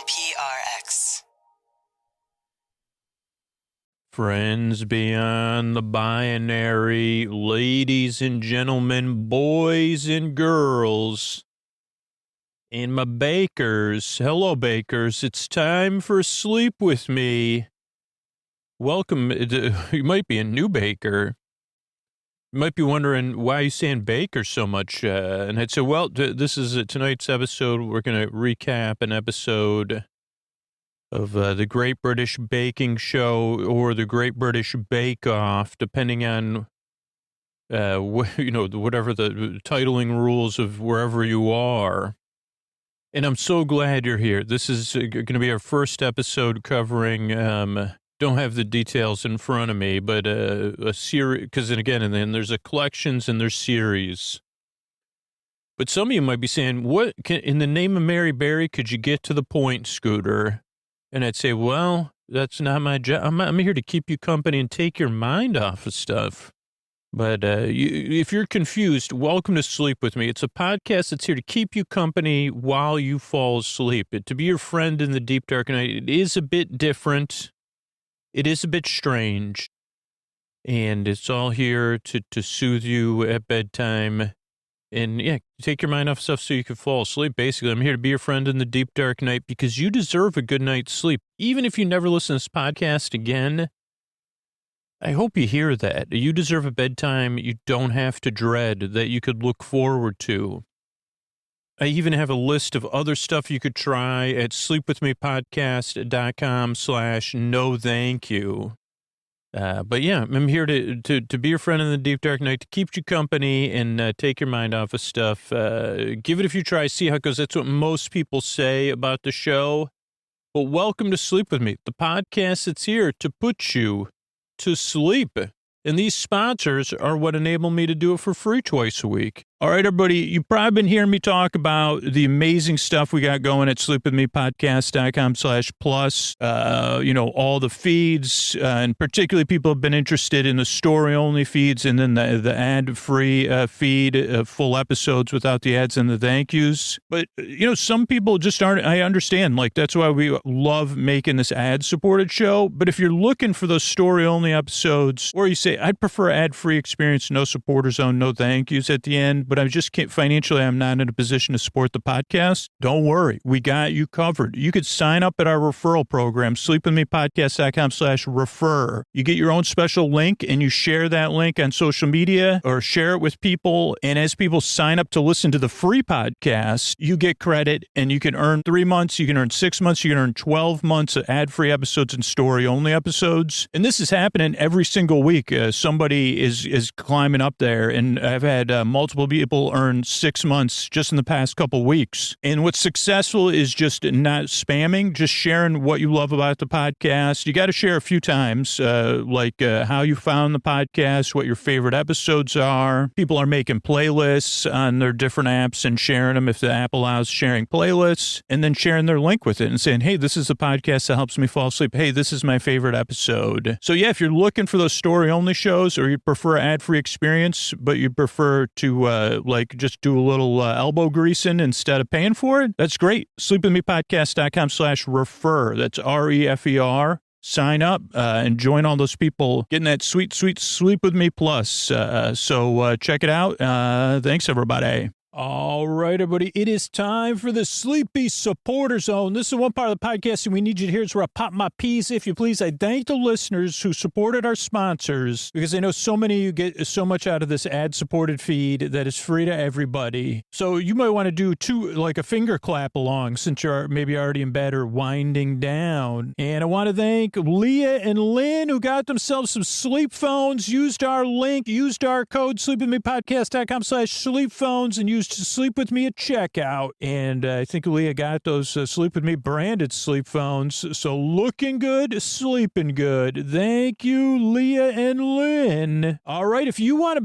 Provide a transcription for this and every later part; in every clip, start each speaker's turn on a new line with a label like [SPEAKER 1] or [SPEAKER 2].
[SPEAKER 1] PRX.
[SPEAKER 2] Friends beyond the binary, ladies and gentlemen, boys and girls, and my bakers. Hello, bakers. It's time for Sleep With Me. Welcome. You might be a new baker. You might be wondering why you saying baker so much. And I'd say, well, this is tonight's episode. We're going to recap an episode of the Great British Baking Show or the Great British Bake Off, depending on, whatever the titling rules of wherever you are. And I'm so glad you're here. This is going to be our first episode covering, don't have the details in front of me, but a series, because and then there's a collections and there's series. But some of you might be saying, in the name of Mary Berry, could you get to the point, Scooter? And I'd say, well, that's not my job. I'm here to keep you company and take your mind off of stuff. But if you're confused, welcome to Sleep With Me. It's a podcast that's here to keep you company while you fall asleep. To be your friend in the deep dark night, it is a bit different. It is a bit strange. And it's all here to soothe you at bedtime. And yeah, take your mind off stuff so you can fall asleep. Basically, I'm here to be your friend in the deep dark night because you deserve a good night's sleep. Even if you never listen to this podcast again, I hope you hear that. You deserve a bedtime you don't have to dread, that you could look forward to. I even have a list of other stuff you could try at sleepwithmepodcast.com/no thank you. But yeah, I'm here to be your friend in the deep dark night, to keep you company and take your mind off of stuff. Give it a few tries, see how it goes. That's what most people say about the show. But welcome to Sleep With Me, the podcast that's here to put you to sleep. And these sponsors are what enable me to do it for free twice a week. All right, everybody, you've probably been hearing me talk about the amazing stuff we got going at sleepwithmepodcast.com/plus. All the feeds, and particularly people have been interested in the story-only feeds and then the ad-free feed, full episodes without the ads and the thank yous. But, some people just aren't, I understand, that's why we love making this ad-supported show. But if you're looking for those story-only episodes, or you say, I'd prefer ad-free experience, no supporter zone, no thank yous at the end, but I just can't financially, I'm not in a position to support the podcast. Don't worry. We got you covered. You could sign up at our referral program, sleepwithmepodcast.com/refer. You get your own special link and you share that link on social media or share it with people. And as people sign up to listen to the free podcast, you get credit and you can earn 3 months, you can earn 6 months, you can earn 12 months of ad-free episodes and story-only episodes. And this is happening every single week. Somebody is climbing up there, and I've had multiple people earn 6 months just in the past couple weeks. And what's successful is just not spamming, just sharing what you love about the podcast. You got to share a few times, how you found the podcast, what your favorite episodes are. People are making playlists on their different apps and sharing them if the app allows sharing playlists, and then sharing their link with it and saying, hey, this is the podcast that helps me fall asleep. Hey, this is my favorite episode. So yeah, if you're looking for those story-only shows, or you prefer ad-free experience, but you prefer to just do a little elbow greasing instead of paying for it, that's great. Sleepwithmepodcast.com/refer. That's REFER. Sign up and join all those people getting that sweet, sweet Sleep With Me Plus. So check it out. Thanks, everybody. All right, everybody, it is time for the Sleepy Supporter Zone. This is one part of the podcast, and we need you to hear it's where I pop my peas, if you please. I thank the listeners who supported our sponsors, because I know so many of you get so much out of this ad-supported feed that is free to everybody. So you might want to do a finger clap along, since you're maybe already in bed or winding down. And I want to thank Leah and Lynn, who got themselves some sleep phones, used our link, used our code, sleepwithmepodcast.com/sleep phones, and used to Sleep With Me at checkout. And I think Leah got those Sleep With Me branded sleep phones. So looking good, sleeping good. Thank you, Leah and Lynn. All right, if you want to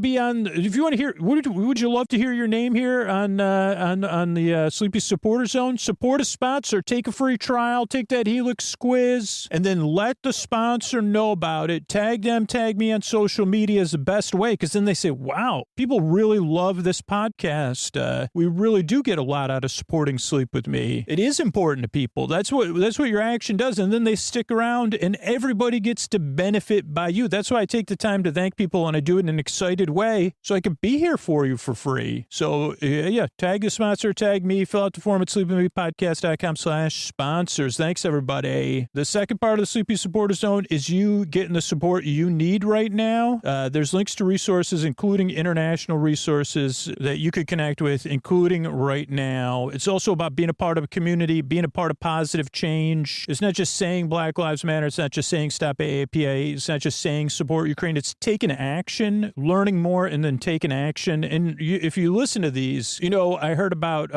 [SPEAKER 2] hear, would you love to hear your name here on the Sleepy Supporter Zone? Support a sponsor, take a free trial, take that Helix quiz, and then let the sponsor know about it. Tag them, tag me on social media is the best way, because then they say, wow, people really love this podcast. podcast. We really do get a lot out of supporting Sleep With Me. It is important to people. That's what your action does. And then they stick around and everybody gets to benefit by you. That's why I take the time to thank people, and I do it in an excited way so I can be here for you for free. So yeah, tag the sponsor, tag me, fill out the form at sleepwithmepodcast.com/sponsors. Thanks everybody. The second part of the Sleepy Supporter Zone is you getting the support you need right now. There's links to resources, including international resources that you could connect with, including right now. It's also about being a part of a community, being a part of positive change. It's not just saying Black Lives Matter. It's not just saying stop AAPA. It's not just saying support Ukraine. It's taking action, learning more, and then taking action. And if you listen to these, I heard about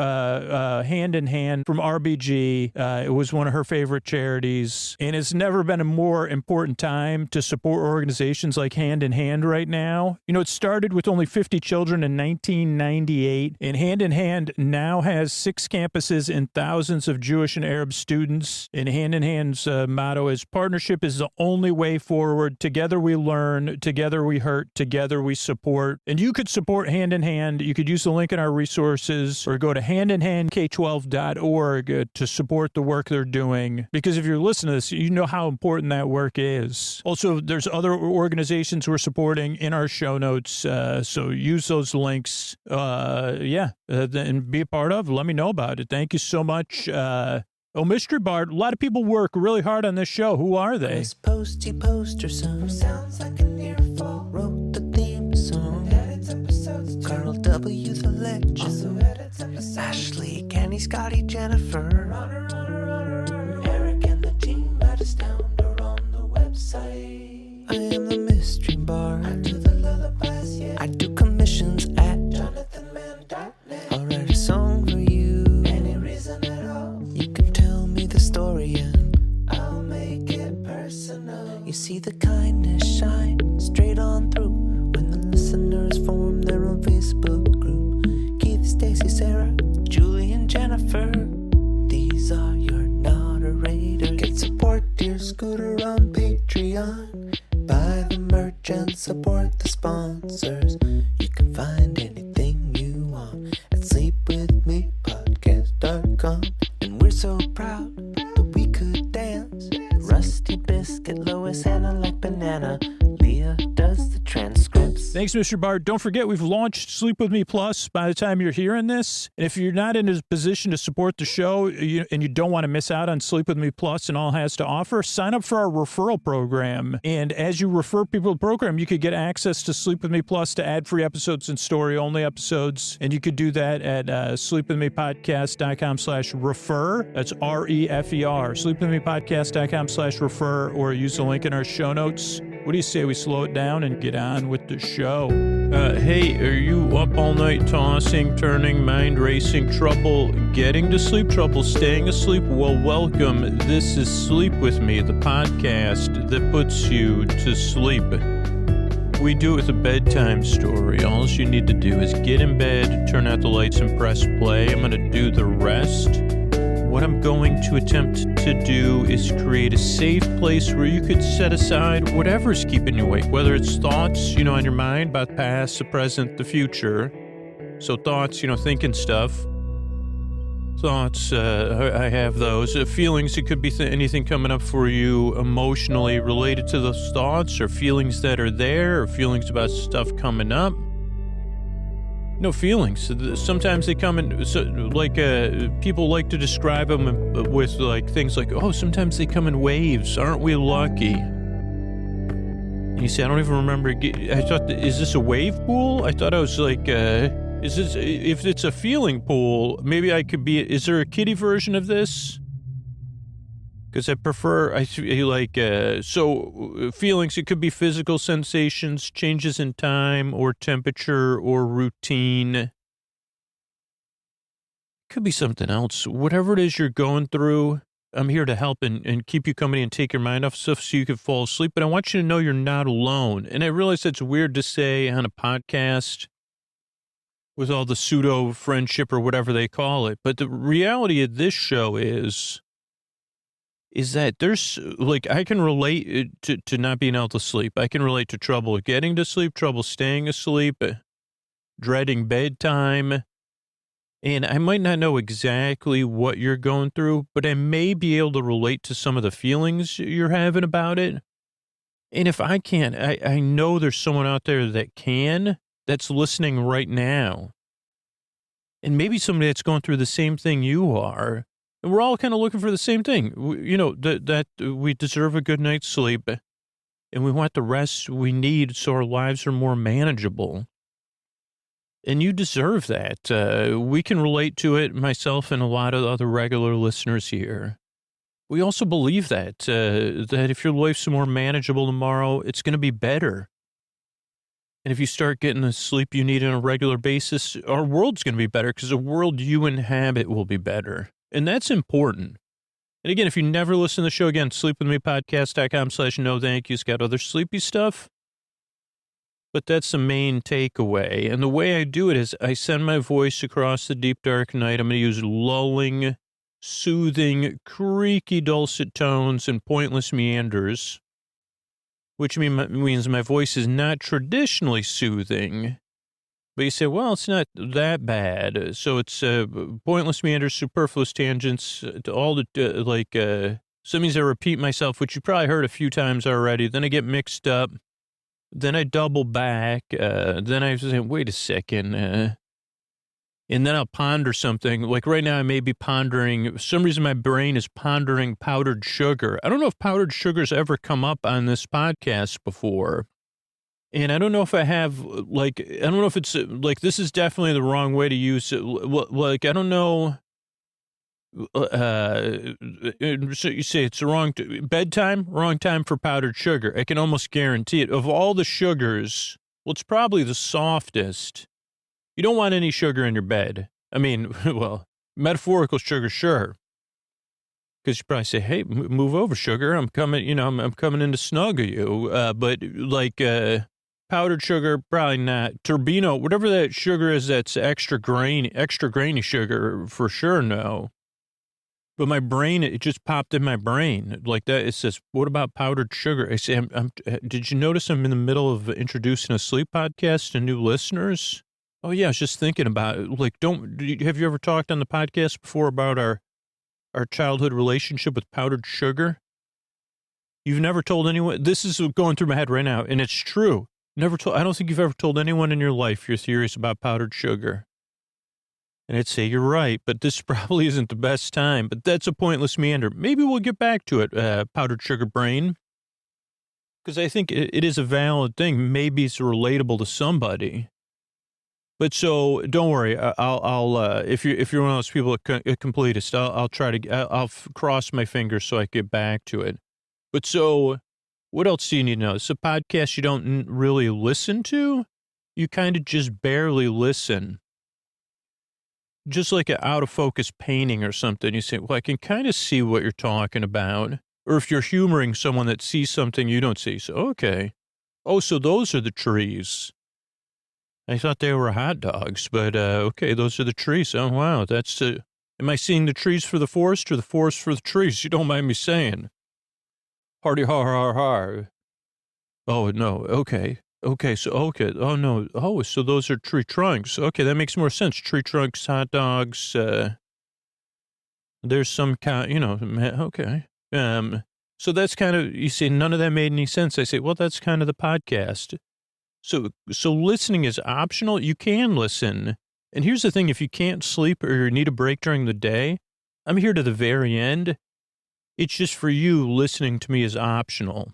[SPEAKER 2] Hand in Hand from RBG. It was one of her favorite charities. And it's never been a more important time to support organizations like Hand in Hand right now. It started with only 50 children in 1998, and Hand in Hand now has 6 campuses and thousands of Jewish and Arab students. And Hand in Hand's motto is partnership is the only way forward. Together we learn, together we hurt, together we support. And you could support Hand in Hand. You could use the link in our resources or go to handinhandk12.org to support the work they're doing. Because if you're listening to this, you know how important that work is. Also, there's other organizations we're supporting in our show notes. So use those links. And be a part of. Let me know about it. Thank you so much. Mystery Bart, a lot of people work really hard on this show. Who are they?
[SPEAKER 1] This posty poster son sounds like an earful. Wrote the theme song. Edits episodes too. Carl W. the legend. Also edits episodes. Ashley, Kenny, Scotty, Jennifer. Runner. Eric and the team at Astound are on the website. I am the Mystery Bart. I do the lullabies, yeah. I do commissions at jonathanmann.net. I'll write a song for you. Any reason at all. You can tell me the story and I'll make it personal. You see the kindness shine straight on through when the listeners form their own Facebook group. Keith, Stacy, Sarah, Julie, and Jennifer. These are your moderators. Get support, dear Scooter, on Patreon. Buy the merch and support the sponsors. You can find anything you want at sleepwithmepodcast.com. And we're so proud that we could dance. Rusty Biscuit, Lois, Hannah like banana. Leah does the transcripts.
[SPEAKER 2] Thanks, Mr. Bart. Don't forget, we've launched Sleep With Me Plus by the time you're hearing this. And if you're not in a position to support the show and you don't want to miss out on Sleep With Me Plus and all it has to offer, sign up for our referral program. And as you refer people to the program, you could get access to Sleep With Me Plus to ad-free episodes and story-only episodes. And you could do that at sleepwithmepodcast.com/refer. That's REFER. Sleepwithmepodcast.com/refer, or use the link in our show notes. What do you say we slow it down and get on with the show? Hey, are you up all night tossing, turning, mind racing, trouble getting to sleep, trouble staying asleep? Well, welcome. This is Sleep With Me, the podcast that puts you to sleep. We do it with a bedtime story. All you need to do is get in bed, turn out the lights, and press play. I'm going to do the rest. What I'm going to attempt to do is create a safe place where you could set aside whatever's keeping you awake, whether it's thoughts, on your mind about the past, the present, the future. So thoughts, thinking stuff. Thoughts, I have those. Feelings, it could be anything coming up for you emotionally related to those thoughts, or feelings that are there, or feelings about stuff coming up. No, feelings. Sometimes they come in, people like to describe them with things like, sometimes they come in waves. Aren't we lucky? And you say, I don't even remember. I thought, is this a wave pool? I thought I was if it's a feeling pool, maybe I could be, is there a kiddie version of this? Because feelings, it could be physical sensations, changes in time or temperature or routine. It could be something else. Whatever it is you're going through, I'm here to help and keep you company and take your mind off stuff so you can fall asleep. But I want you to know you're not alone. And I realize that's weird to say on a podcast with all the pseudo friendship or whatever they call it. But the reality of this show is that there's, I can relate to not being able to sleep. I can relate to trouble getting to sleep, trouble staying asleep, dreading bedtime, And I might not know exactly what you're going through, but I may be able to relate to some of the feelings you're having about it. And if I can't, I know there's someone out there that can, that's listening right now. And maybe somebody that's going through the same thing you are. And we're all kind of looking for the same thing. That we deserve a good night's sleep and we want the rest we need so our lives are more manageable. And you deserve that. We can relate to it, myself and a lot of other regular listeners here. We also believe that if your life's more manageable tomorrow, it's going to be better. And if you start getting the sleep you need on a regular basis, our world's going to be better because the world you inhabit will be better. And that's important. And again, if you never listen to the show, again, sleepwithmepodcast.com/no thank you. It's got other sleepy stuff. But that's the main takeaway. And the way I do it is I send my voice across the deep, dark night. I'm going to use lulling, soothing, creaky, dulcet tones and pointless meanders, which means my voice is not traditionally soothing. But you say, well, it's not that bad. So it's pointless meanders, superfluous tangents, to all the, so that means I repeat myself, which you probably heard a few times already. Then I get mixed up. Then I double back. Then I say, wait a second. And then I'll ponder something. Like right now, I may be pondering, for some reason my brain is pondering powdered sugar. I don't know if powdered sugar's ever come up on this podcast before. And I don't know if I have, I don't know if it's, this is definitely the wrong way to use it. I don't know. So you say it's the wrong bedtime, wrong time for powdered sugar. I can almost guarantee it. Of all the sugars, well, it's probably the softest. You don't want any sugar in your bed. I mean, well, metaphorical sugar, sure. Because you probably say, hey, move over, sugar. I'm coming, I'm coming in to snuggle you. But powdered sugar, probably not. Turbino, whatever that sugar is that's extra grainy sugar, for sure, no. But my brain, it just popped in my brain like that. It says, what about powdered sugar? I say, did you notice I'm in the middle of introducing a sleep podcast to new listeners? Oh, yeah, I was just thinking about it. Have you ever talked on the podcast before about our childhood relationship with powdered sugar? You've never told anyone? This is going through my head right now, and it's true. I don't think you've ever told anyone in your life your theories about powdered sugar. And I'd say you're right, but this probably isn't the best time. But that's a pointless meander. Maybe we'll get back to it, powdered sugar brain, because I think it is a valid thing. Maybe it's relatable to somebody. But so don't worry. I'll if you're one of those people, a completist, I'll try to I'll cross my fingers so I get back to it. But so what else do you need to know? It's a podcast you don't really listen to. You kind of just barely listen. Just like an out of focus painting or something. You say, well, I can kind of see what you're talking about. Or if you're humoring someone that sees something you don't see. So, okay. Oh, so those are the trees. I thought they were hot dogs, but okay, those are the trees. Oh, wow, that's, am I seeing the trees for the forest or the forest for the trees? You don't mind me saying. Hardy har har har. Oh, no, okay. Okay, so, okay, oh, no, oh, so those are tree trunks. Okay, that makes more sense. Tree trunks, hot dogs, there's some kind, okay. So that's kind of, you say, none of that made any sense. I say, well, that's kind of the podcast. So listening is optional. You can listen. And here's the thing. If you can't sleep or you need a break during the day, I'm here to the very end. It's just for you, listening to me is optional.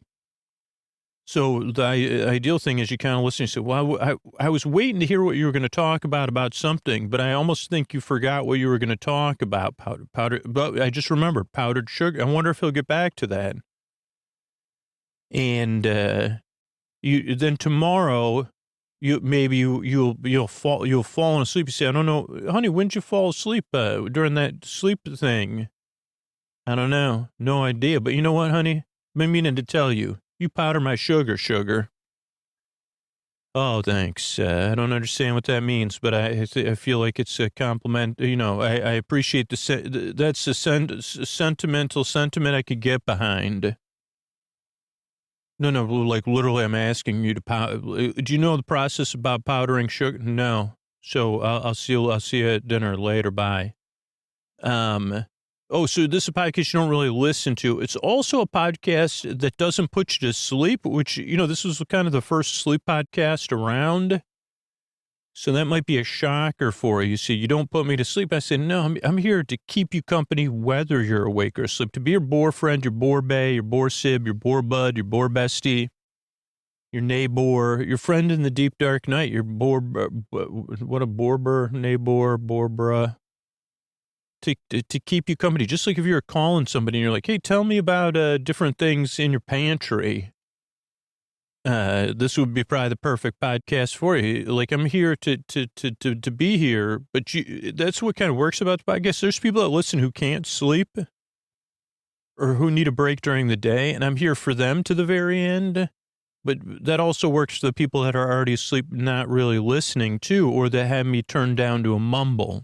[SPEAKER 2] So the ideal thing is you kind of listen. You say, well, I was waiting to hear what you were going to talk about something, but I almost think you forgot what you were going to talk about. Powder, but I just remembered powdered sugar. I wonder if he'll get back to that. And, then tomorrow, you'll fall asleep. You say, I don't know, honey, when did you fall asleep during that sleep thing? I don't know, no idea. But you know what, honey? I've been meaning to tell you. You powder my sugar. Oh, thanks. I don't understand what that means, but I feel like it's a compliment. I appreciate that's a sentimental sentiment I could get behind. No, like literally I'm asking you to powder. Do you know the process about powdering sugar? No. So I'll see you at dinner later. Bye. So this is a podcast you don't really listen to. It's also a podcast that doesn't put you to sleep, which, this was kind of the first sleep podcast around. So that might be a shocker for you. You see, you don't put me to sleep. I said, no, I'm here to keep you company, whether you're awake or asleep, to be your boar friend, your boar bae, your boar sib, your boar bud, your boar bestie, your neighbor, your friend in the deep dark night, your boar, what a borbur, neighbor, borbra. To keep you company, just like if you're calling somebody and you're like, hey, tell me about different things in your pantry. This would be probably the perfect podcast for you. Like, I'm here to be here, but that's what kind of works about the podcast. There's people that listen who can't sleep or who need a break during the day, and I'm here for them to the very end. But that also works for the people that are already asleep, not really listening to, or that have me turned down to a mumble.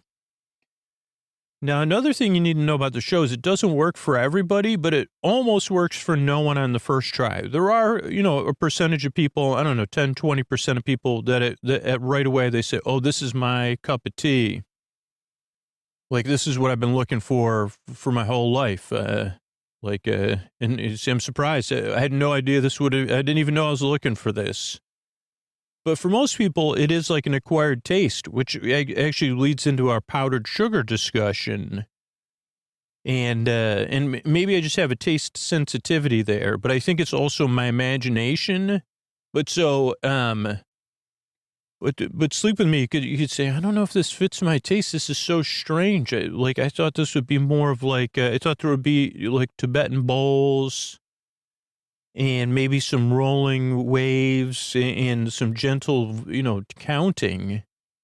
[SPEAKER 2] Now, another thing you need to know about the show is it doesn't work for everybody, but it almost works for no one on the first try. There are, a percentage of people, I don't know, 10, 20% of people that right away they say, oh, this is my cup of tea. Like, this is what I've been looking for my whole life. And I'm surprised. I had no idea I didn't even know I was looking for this. But for most people, it is like an acquired taste, which actually leads into our powdered sugar discussion. And maybe I just have a taste sensitivity there, but I think it's also my imagination. But so, but sleep with me, you could say, I don't know if this fits my taste. This is so strange. I thought this would be more of I thought there would be like Tibetan bowls and maybe some rolling waves and some gentle, counting.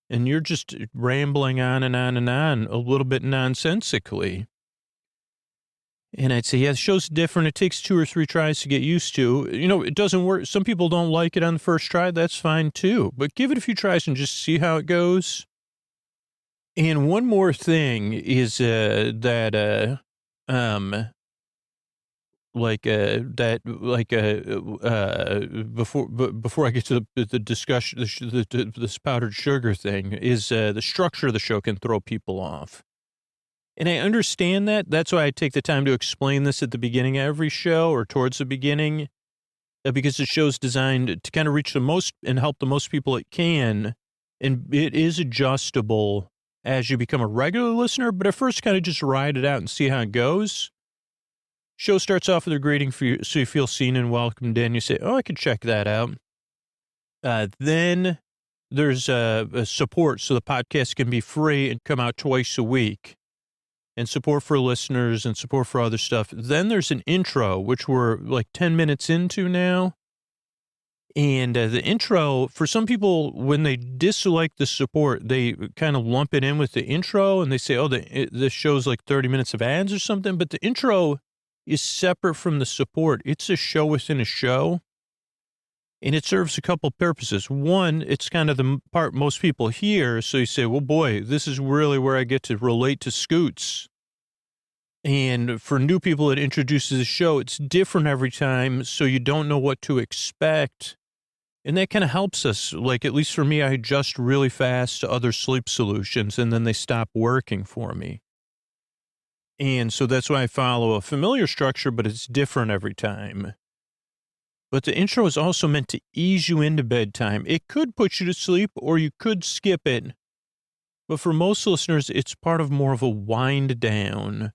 [SPEAKER 2] And you're just rambling on and on and on a little bit nonsensically. And I'd say, yeah, the show's different. It takes 2 or 3 tries to get used to. It doesn't work. Some people don't like it on the first try. That's fine too. But give it a few tries and just see how it goes. And one more thing is before I get to the discussion, this powdered sugar thing is the structure of the show can throw people off. And I understand that. That's why I take the time to explain this at the beginning of every show or towards the beginning, because the show's designed to kind of reach the most and help the most people it can. And it is adjustable as you become a regular listener, but at first kind of just ride it out and see how it goes. Show starts off with a greeting for you, so you feel seen and welcomed in. You say, oh, I could check that out. Then there's a support, so the podcast can be free and come out twice a week. And support for listeners and support for other stuff. Then there's an intro, which we're like 10 minutes into now. And the intro, for some people, when they dislike the support, they kind of lump it in with the intro and they say, oh, this show's like 30 minutes of ads or something. But the intro is separate from the support. It's a show within a show. And it serves a couple purposes. One, it's kind of the part most people hear. So you say, well, boy, this is really where I get to relate to Scoots. And for new people, it introduces the show. It's different every time, so you don't know what to expect. And that kind of helps us. Like, at least for me, I adjust really fast to other sleep solutions, and then they stop working for me. And so that's why I follow a familiar structure, but it's different every time. But the intro is also meant to ease you into bedtime. It could put you to sleep or you could skip it. But for most listeners, it's part of more of a wind down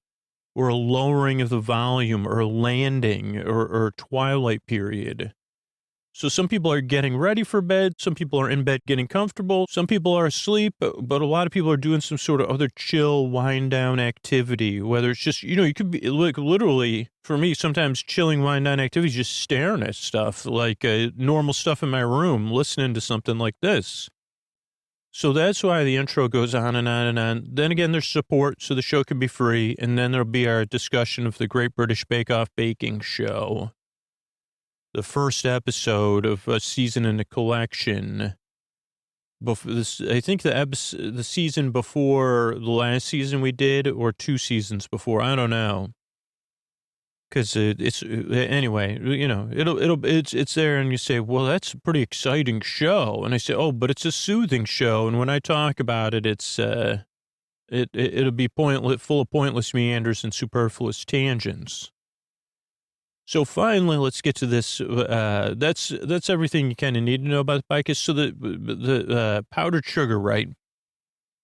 [SPEAKER 2] or a lowering of the volume or a landing or twilight period. So some people are getting ready for bed. Some people are in bed getting comfortable. Some people are asleep, but a lot of people are doing some sort of other chill wind down activity, whether it's just, you could be like literally for me, sometimes chilling wind down activities, just staring at stuff like normal stuff in my room, listening to something like this. So that's why the intro goes on and on and on. Then again, there's support, so the show can be free. And then there'll be our discussion of the Great British Bake Off baking show. The first episode of a season in a collection. I think the season before the last season we did, or 2 seasons before, I don't know. Because anyway, it's there, and you say, well, that's a pretty exciting show, and I say, oh, but it's a soothing show, and when I talk about it, it'll be pointless, full of pointless meanders and superfluous tangents. So finally, let's get to this. That's everything you kind of need to know about the Ficus. So the powdered sugar, right?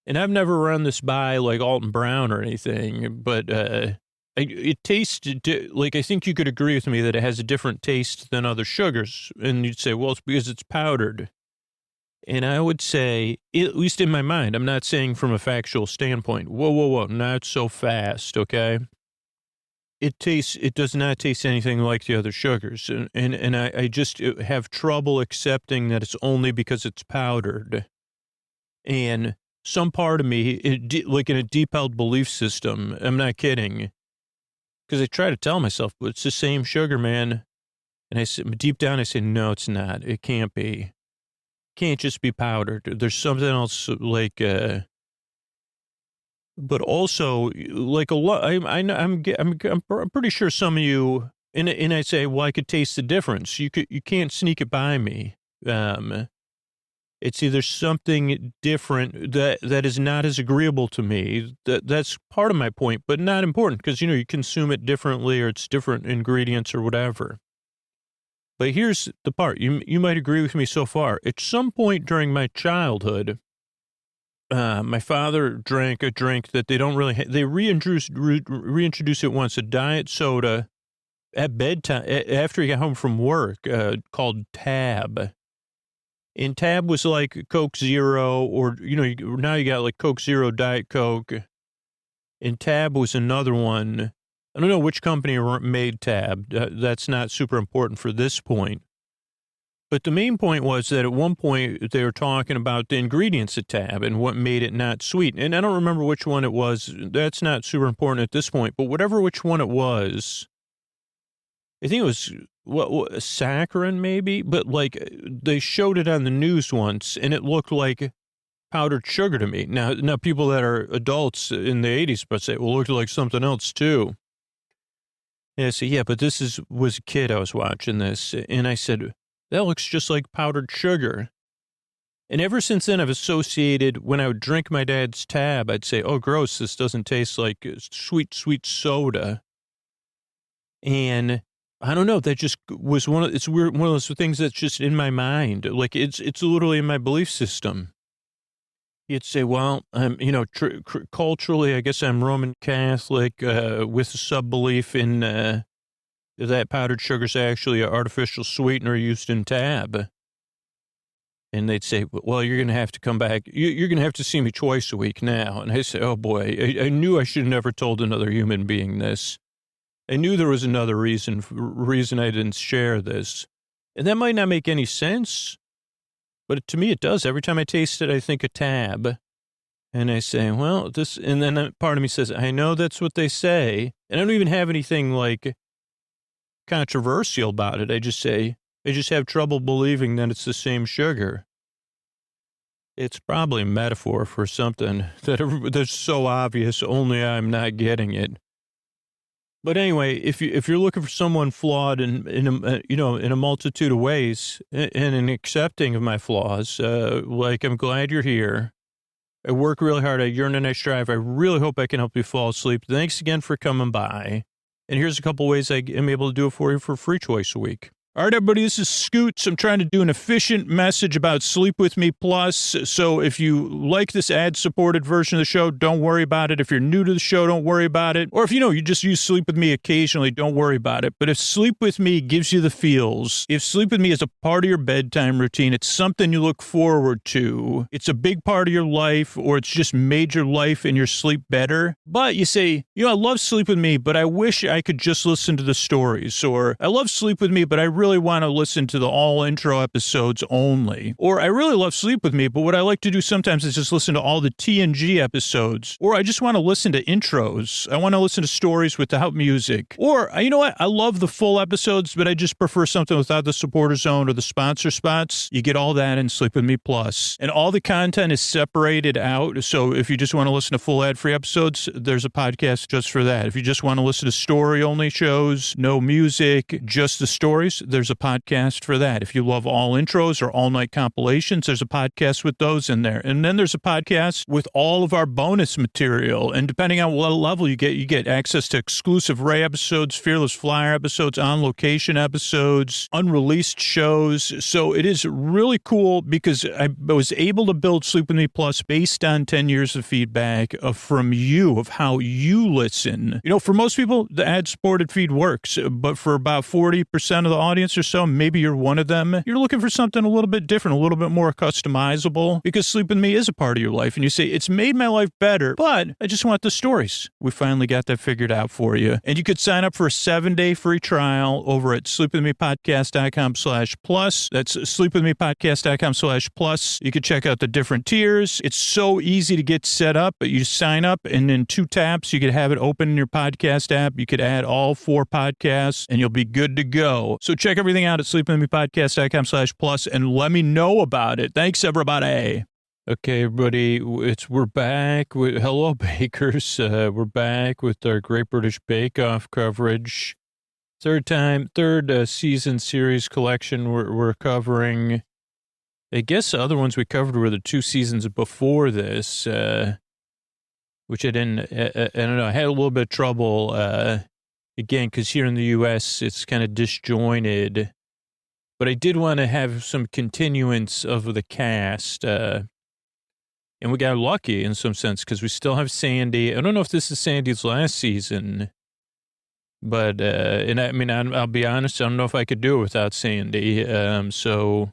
[SPEAKER 2] And I've never run this by like Alton Brown or anything, but it tastes like, I think you could agree with me that it has a different taste than other sugars. And you'd say, well, it's because it's powdered. And I would say, at least in my mind, I'm not saying from a factual standpoint, whoa, not so fast, okay? It does not taste anything like the other sugars. And I just have trouble accepting that it's only because it's powdered. And some part of me, like in a deep held belief system, I'm not kidding, because I try to tell myself, but it's the same sugar, man. And I say, deep down, I say, no, it's not. It can't be. It can't just be powdered. There's something else, like, but also, like a lot. I'm pretty sure some of you, and I say, well, I could taste the difference. You can't sneak it by me. It's either something different that is not as agreeable to me. That's part of my point, but not important, because, you consume it differently, or it's different ingredients or whatever. But here's the part. You might agree with me so far. At some point during my childhood, my father drank a drink that they don't really they reintroduced it once, a diet soda at bedtime after he got home from work, called Tab. And Tab was like Coke Zero, or, now you got like Coke Zero, Diet Coke. And Tab was another one. I don't know which company made Tab. That's not super important for this point. But the main point was that at one point they were talking about the ingredients of Tab and what made it not sweet. And I don't remember which one it was. That's not super important at this point. But which one it was, I think it was saccharin maybe, but like they showed it on the news once and it looked like powdered sugar to me. Now people that are adults in the 80s but say, well, it looked like something else too. And I said, yeah, but was a kid I was watching this, and I said, that looks just like powdered sugar. And ever since then, I've associated, when I would drink my dad's Tab, I'd say, oh, gross, this doesn't taste like sweet soda. And I don't know, that just was it's weird, one of those things that's just in my mind. Like, it's literally in my belief system. You'd say, well, culturally, I guess I'm Roman Catholic, with a sub-belief in that powdered sugar is actually an artificial sweetener used in Tab. And they'd say, well, you're going to have to come back. You're going to have to see me twice a week now. And I say, oh, boy, I knew I should have never told another human being this. I knew there was another reason I didn't share this. And that might not make any sense, but to me it does. Every time I taste it, I think of Tab. And I say, well, this, and then part of me says, I know that's what they say. And I don't even have anything like controversial about it. I just have trouble believing that it's the same sugar. It's probably a metaphor for something that's so obvious, only I'm not getting it. But anyway, if you're looking for someone flawed in a multitude of ways and accepting of my flaws, like, I'm glad you're here. I work really hard. I yearn and I strive. I really hope I can help you fall asleep. Thanks again for coming by. And here's a couple ways I am able to do it for you for free twice a week. All right, everybody, this is Scoots. I'm trying to do an efficient message about Sleep With Me Plus. So if you like this ad-supported version of the show, don't worry about it. If you're new to the show, don't worry about it. Or if you just use Sleep With Me occasionally, don't worry about it. But if Sleep With Me gives you the feels, if Sleep With Me is a part of your bedtime routine, it's something you look forward to, it's a big part of your life, or it's just made your life and your sleep better. But you say, I love Sleep With Me, but I wish I could just listen to the stories. Or I love Sleep With Me, but I really want to listen to the all intro episodes only. Or I really love Sleep With Me, but what I like to do sometimes is just listen to all the TNG episodes. Or I just want to listen to intros. I want to listen to stories without music. Or, you know what? I love the full episodes, but I just prefer something without the supporter zone or the sponsor spots. You get all that in Sleep With Me Plus. And all the content is separated out. So if you just want to listen to full ad-free episodes, there's a podcast just for that. If you just want to listen to story-only shows, no music, just the stories, there's a podcast for that. If you love all intros or all-night compilations, there's a podcast with those in there. And then there's a podcast with all of our bonus material. And depending on what level you get access to exclusive Ray episodes, Fearless Flyer episodes, on-location episodes, unreleased shows. So it is really cool because I was able to build Sleep With Me Plus based on 10 years of feedback from you, of how you listen. You know, for most people, the ad-supported feed works, but for about 40% of the audience or so, maybe you're one of them, you're looking for something a little bit different, a little bit more customizable, because Sleep With Me is a part of your life, and you say, it's made my life better, but I just want the stories. We finally got that figured out for you. And you could sign up for a 7-day free trial over at sleepwithmepodcast.com/plus. That's sleepwithmepodcast.com/plus. You could check out the different tiers. It's so easy to get set up. You sign up, and in 2 taps, you could have it open in your podcast app. You could add all 4 podcasts, and you'll be good to go. So check everything out at sleepwithmepodcast.com/plus and let me know about it. Thanks, everybody. Okay, everybody, we're back. Hello, bakers. We're back with our Great British Bake Off coverage. Third season series collection we're covering. I guess the other ones we covered were the 2 seasons before this, which I didn't, I don't know, I had a little bit of trouble, again, because here in the U.S. it's kind of disjointed. But I did want to have some continuance of the cast, and we got lucky in some sense because we still have Sandy. I don't know if this is Sandy's last season, but, and I mean, I'll be honest, I don't know if I could do it without Sandy. So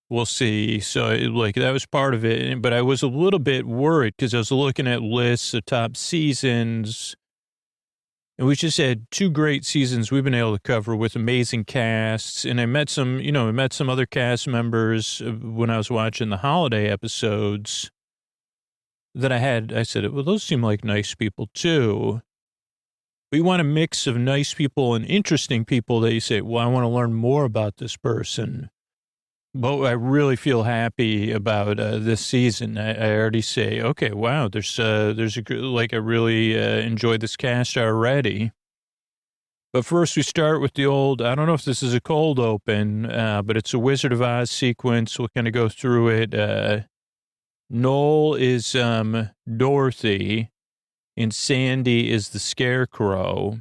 [SPEAKER 2] we'll see. So like that was part of it, but I was a little bit worried because I was looking at lists of top seasons. And we just had 2 great seasons we've been able to cover with amazing casts. And I met some other cast members when I was watching the holiday episodes that I said, well, those seem like nice people too. We want a mix of nice people and interesting people that you say, well, I want to learn more about this person. But I really feel happy about this season. I already say, okay, wow, I really enjoyed this cast already. But first we start with the old, I don't know if this is a cold open, but it's a Wizard of Oz sequence. We'll kind of go through it. Noel is Dorothy, and Sandy is the Scarecrow.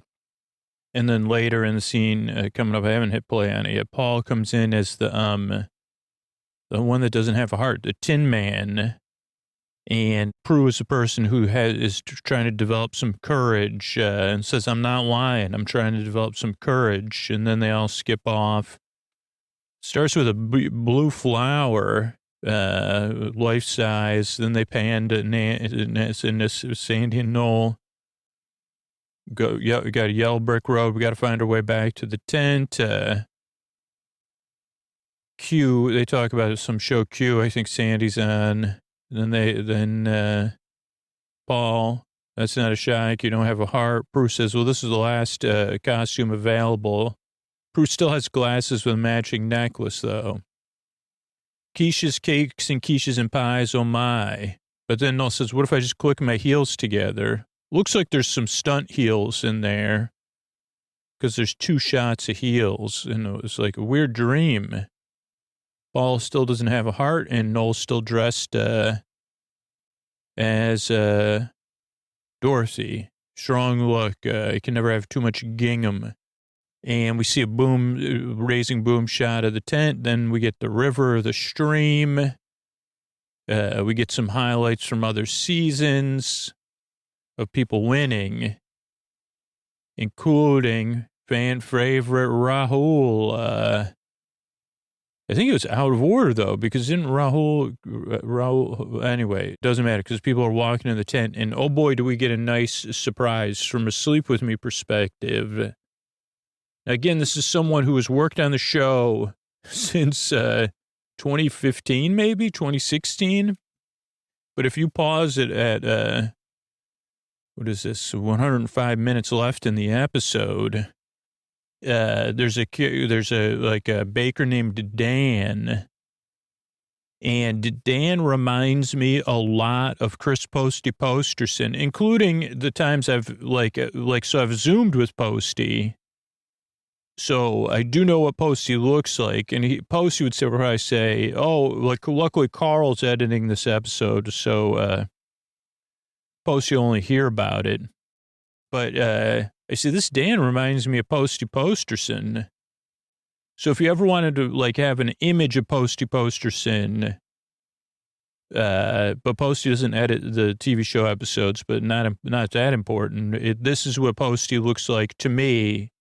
[SPEAKER 2] And then later in the scene coming up, I haven't hit play on it yet, Paul comes in as the one that doesn't have a heart, the Tin Man. And Prue is the person who is trying to develop some courage and says, I'm not lying. I'm trying to develop some courage. And then they all skip off. Starts with a blue flower, life size. Then they pan to Sandy and Noel. We got a yellow brick road. We got to find our way back to the tent. Q, they talk about some show Q, I think Sandy's on. And then Paul, that's not a shike, you don't have a heart. Prue says, well, this is the last costume available. Prue still has glasses with a matching necklace, though. Quiche's cakes and quiches and pies, oh my. But then Noel says, what if I just click my heels together? Looks like there's some stunt heels in there because there's 2 shots of heels. And it was like a weird dream. Paul still doesn't have a heart, and Noel's still dressed as Dorothy. Strong look. You can never have too much gingham. And we see a raising boom shot of the tent. Then we get the river, the stream. We get some highlights from other seasons of people winning, including fan favorite Rahul. I think it was out of order, though, because didn't Rahul, anyway, it doesn't matter, because people are walking in the tent, and oh boy, do we get a nice surprise from a Sleep With Me perspective. Again, this is someone who has worked on the show since 2015, maybe 2016. But if you pause it at, what is this, 105 minutes left in the episode, there's a baker named Dan. And Dan reminds me a lot of Chris Posty Posterson, including the times I've so I've Zoomed with Posty. So I do know what Posty looks like. And Posty would probably say, oh, like, luckily Carl's editing this episode. So, Posty will only hear about it. But, I see this Dan reminds me of Posty Posterson. So if you ever wanted to, like, have an image of Posty Posterson, but Posty doesn't edit the TV show episodes, but not that important. This is what Posty looks like to me,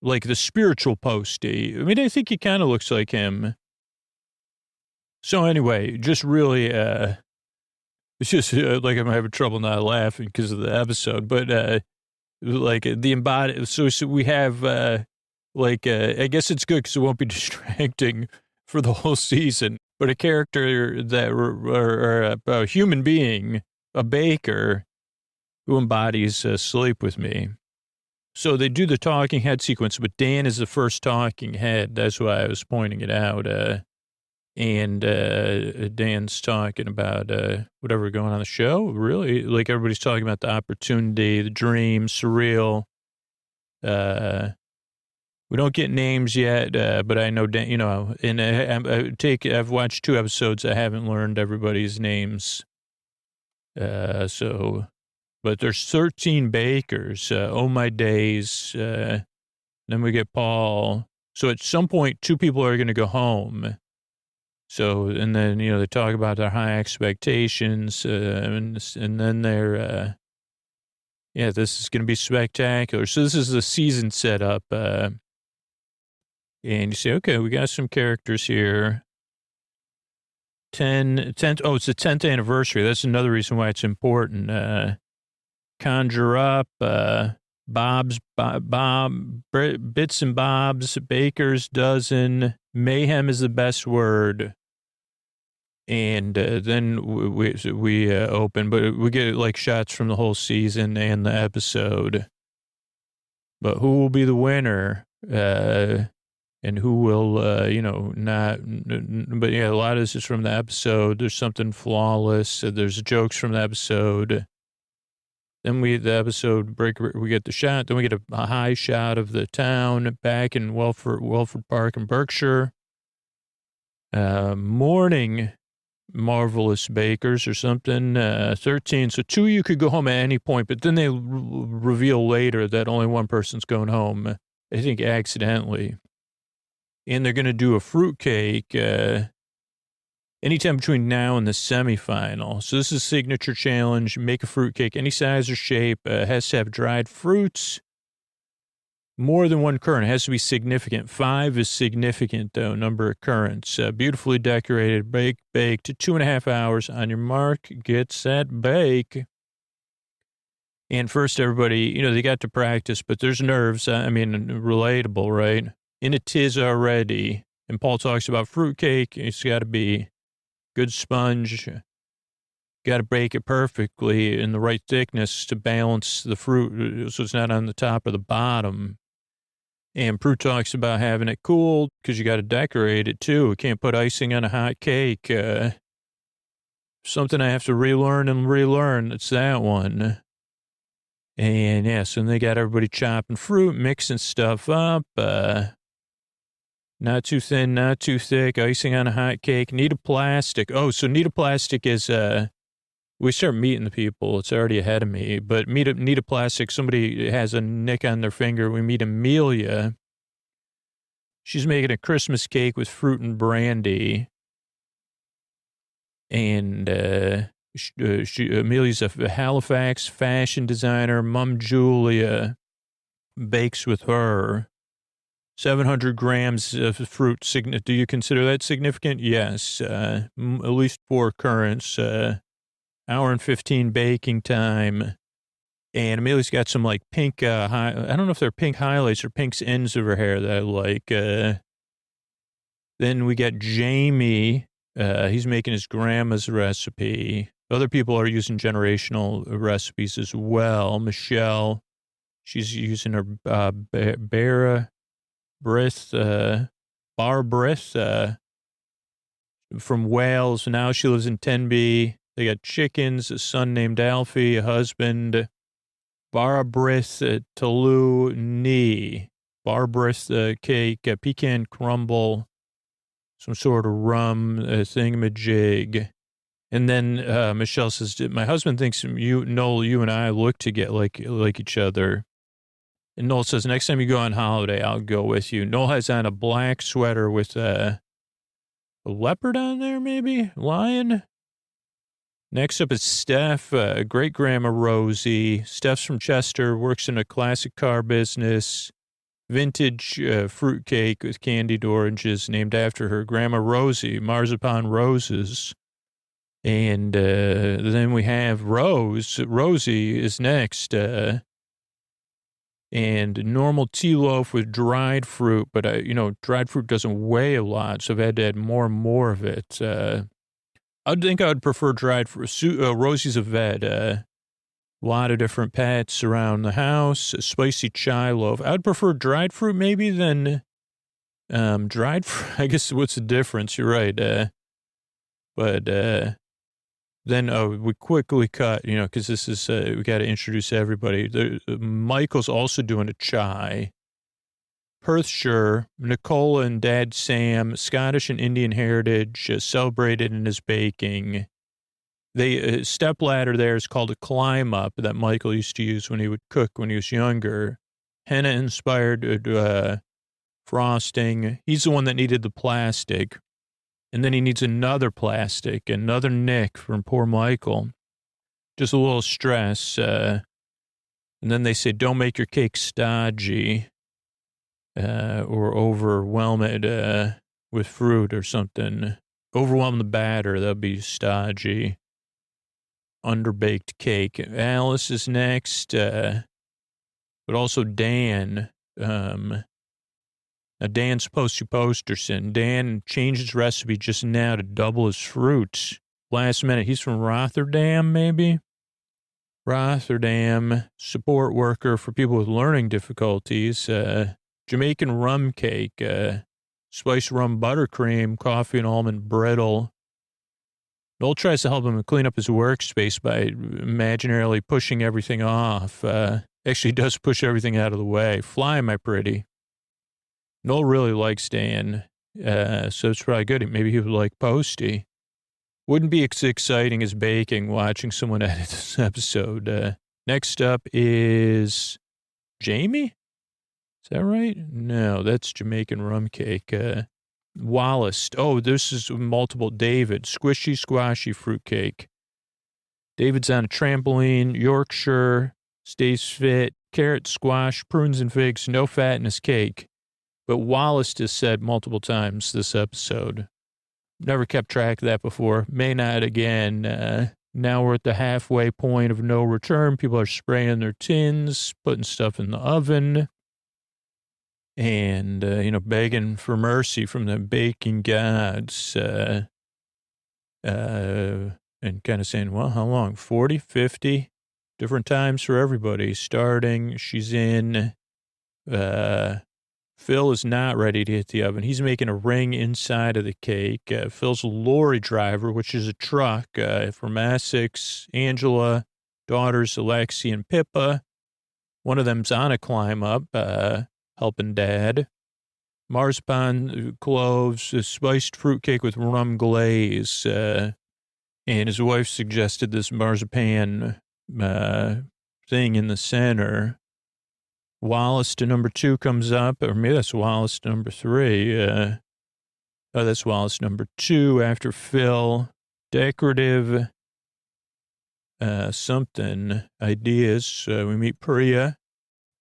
[SPEAKER 2] like the spiritual Posty. I mean, I think he kind of looks like him. So anyway, just really, it's just like I'm having trouble not laughing because of the episode, but like the embodied. So we have. I guess it's good because it won't be distracting for the whole season. But a character that, or a human being, a baker, who embodies sleep with me. So they do the talking head sequence, but Dan is the first talking head. That's why I was pointing it out. And Dan's talking about whatever going on the show. Really, like everybody's talking about the opportunity, the dream, surreal. We don't get names yet, but I know, Dan, and I've watched 2 episodes. I haven't learned everybody's names. But there's 13 bakers. Oh my days. Then we get Paul. So at some point, 2 people are going to go home. So, and then, they talk about their high expectations, and then they're, this is going to be spectacular. So this is the season setup, and you say, okay, we got some characters here. 10th, it's the 10th anniversary. That's another reason why it's important. Conjure up, Bits and Bob's, Baker's Dozen, mayhem is the best word. And then we open, but we get like shots from the whole season and the episode. But who will be the winner? And who will, not, but yeah, a lot of this is from the episode. There's something flawless. There's jokes from the episode. Then the episode break, we get the shot. Then we get a high shot of the town back in Welford Park in Berkshire. Morning, marvelous bakers or something. 13. So 2 of you could go home at any point, but then they reveal later that only one person's going home, I think accidentally. And they're going to do a fruitcake anytime between now and the semifinal. So this is a signature challenge. Make a fruitcake any size or shape. Has to have dried fruits. More than 1 currant. It has to be significant. 5 is significant, though, number of currants. Beautifully decorated, baked 2.5 hours. On your mark, get set, bake. And first, everybody, they got to practice, but there's nerves. Relatable, right? In a tiz already. And Paul talks about fruitcake. It's got to be good sponge. Got to bake it perfectly in the right thickness to balance the fruit so it's not on the top or the bottom. And Prue talks about having it cool because you got to decorate it too. You can't put icing on a hot cake. Something I have to relearn. It's that one. And yes, and they got everybody chopping fruit, mixing stuff up. Not too thin, not too thick, icing on a hot cake. Need a plastic. Oh, so need a plastic is, we start meeting the people. It's already ahead of me, but need a plastic. Somebody has a nick on their finger. We meet Amelia. She's making a Christmas cake with fruit and brandy. And, Amelia's a Halifax fashion designer. Mom Julia bakes with her. 700 grams of fruit. Do you consider that significant? Yes. At least 4 currants. Hour and 15 baking time. And Amelia's got some like pink, I don't know if they're pink highlights or pink ends of her hair that I like. Then we got Jamie. He's making his grandma's recipe. Other people are using generational recipes as well. Michelle, she's using her Bara Brith, Bar Brith from Wales. Now she lives in Tenby. They got chickens, a son named Alfie, a husband, Barabrith Tolu Ni, Barabrith cake, a pecan crumble, some sort of rum thingamajig. And then Michelle says, my husband thinks Noel, you and I look to get like each other. And Noel says, next time you go on holiday, I'll go with you. Noel has on a black sweater with a leopard on there, maybe? Lion? Next up is Steph, great-grandma Rosie. Steph's from Chester, works in a classic car business. Vintage fruitcake with candied oranges named after her grandma Rosie, marzipan roses. And then we have Rosie is next. And normal tea loaf with dried fruit, but dried fruit doesn't weigh a lot, so I've had to add more and more of it. I think I would prefer dried fruit. Rosie's a vet. A lot of different pets around the house. A spicy chai loaf. I would prefer dried fruit maybe than dried fruit. I guess what's the difference? You're right. But then we quickly cut, because this is, we got to introduce everybody. Michael's also doing a chai. Perthshire, Nicola and Dad Sam, Scottish and Indian heritage, celebrated in his baking. They stepladder there is called a climb up that Michael used to use when he would cook when he was younger. Henna inspired frosting. He's the one that needed the plastic. And then he needs another plastic, another nick from poor Michael. Just a little stress. And then they say, don't make your cake stodgy. Or overwhelm it with fruit or something. Overwhelm the batter, that'd be stodgy. Underbaked cake. Alice is next, but also Dan. Now Dan's supposed to Posterson. Dan changed his recipe just now to double his fruits. Last minute. He's from Rotterdam, maybe? Rotterdam, support worker for people with learning difficulties. Jamaican rum cake, spiced rum buttercream, coffee and almond brittle. Noel tries to help him clean up his workspace by imaginarily pushing everything off. Actually does push everything out of the way. Fly, my pretty. Noel really likes Dan, so it's probably good. Maybe he would like Posty. Wouldn't be as exciting as baking watching someone edit this episode. Next up is Jamie? Is that right? No, that's Jamaican rum cake. Wallace. Oh, this is multiple David. Squishy, squashy fruitcake. David's on a trampoline. Yorkshire. Stays fit. Carrot, squash, prunes and figs. No fat in his cake. But Wallace just said multiple times this episode. Never kept track of that before. May not again. Now we're at the halfway point of no return. People are spraying their tins, putting stuff in the oven. And, begging for mercy from the baking gods, and kind of saying, well, how long? 40, 50 different times for everybody. Starting, she's in, Phil is not ready to hit the oven. He's making a ring inside of the cake. Phil's a lorry driver, which is a truck, from Essex. Angela, daughters Alexi and Pippa. One of them's on a climb up, helping Dad. Marzipan, cloves, a spiced fruitcake with rum glaze. And his wife suggested this marzipan thing in the center. Wallace to number 2 comes up, or maybe that's Wallace to number 3. That's Wallace number 2 after Phil. Decorative something ideas. We meet Priya.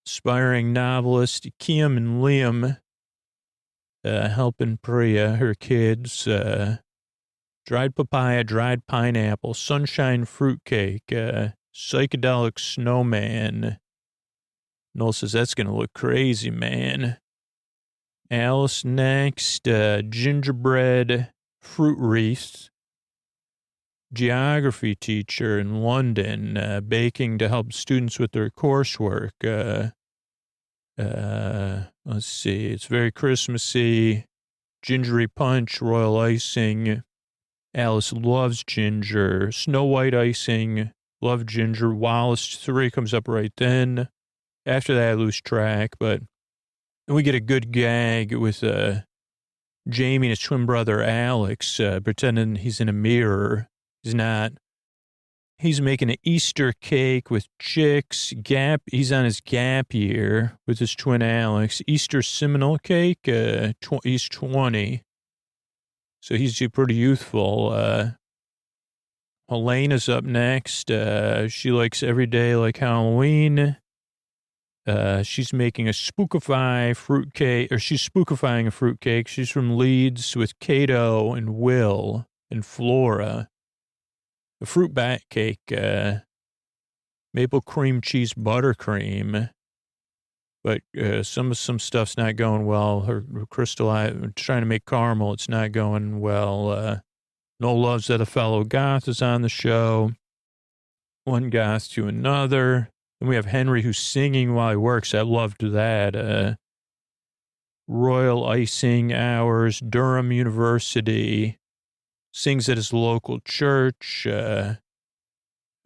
[SPEAKER 2] Aspiring novelist Kim and Liam helping Priya, her kids. Dried papaya, dried pineapple, sunshine fruitcake, psychedelic snowman. Noel says, that's going to look crazy, man. Alice next, gingerbread fruit wreaths. Geography teacher in London, baking to help students with their coursework. Let's see, it's very Christmassy. Gingery punch, royal icing. Alice loves ginger. Snow White icing, love ginger. Wallace 3 comes up right then. After that, I lose track, but we get a good gag with Jamie and his twin brother Alex pretending he's in a mirror. He's not. He's making an Easter cake with chicks. He's on his gap year with his twin Alex. Easter Seminole cake. He's 20. So he's pretty youthful. Elena's up next. She likes every day like Halloween. She's making a spookify fruit cake, or she's spookifying a fruit cake. She's from Leeds with Cato and Will and Flora. A fruit bat cake, maple cream cheese buttercream. But some stuff's not going well. Her trying to make caramel, it's not going well. Noel loves that a fellow goth is on the show. One goth to another. Then we have Henry who's singing while he works. I loved that. Royal icing hours, Durham University. Sings at his local church.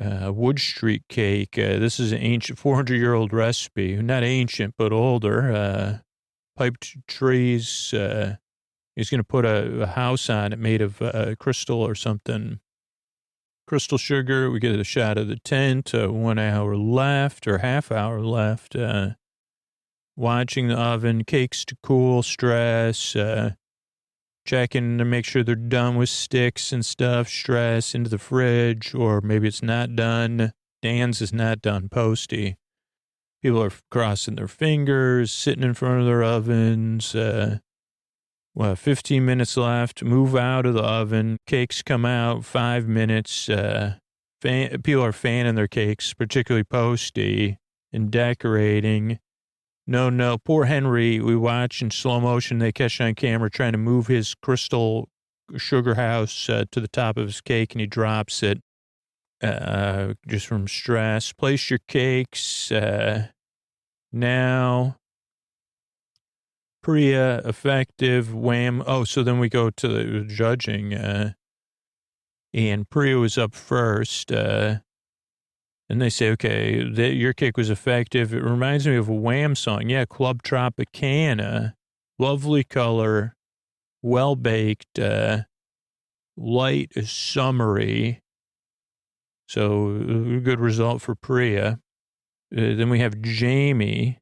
[SPEAKER 2] Wood Street cake. This is an ancient 400-year-old recipe. Not ancient, but older. Piped trees. He's going to put a house on it made of crystal or something. Crystal sugar. We get a shot of the tent. 1 hour left or half hour left. Watching the oven. Cakes to cool. Stress. Checking to make sure they're done with sticks and stuff. Stress into the fridge. Or maybe it's not done. Dan's is not done. Posty. People are crossing their fingers. Sitting in front of their ovens. 15 minutes left. Move out of the oven. Cakes come out. 5 minutes. People are fanning their cakes, particularly Posty, and decorating. No. Poor Henry, we watch in slow motion. They catch on camera trying to move his crystal sugar house to the top of his cake, and he drops it just from stress. Place your cakes now. Priya, effective, wham. Oh, so then we go to the judging. And Priya was up first. And they say, okay, your cake was effective. It reminds me of a Wham song. Yeah, Club Tropicana. Lovely color. Well-baked. Light, summery. So a good result for Priya. Then we have Jamie.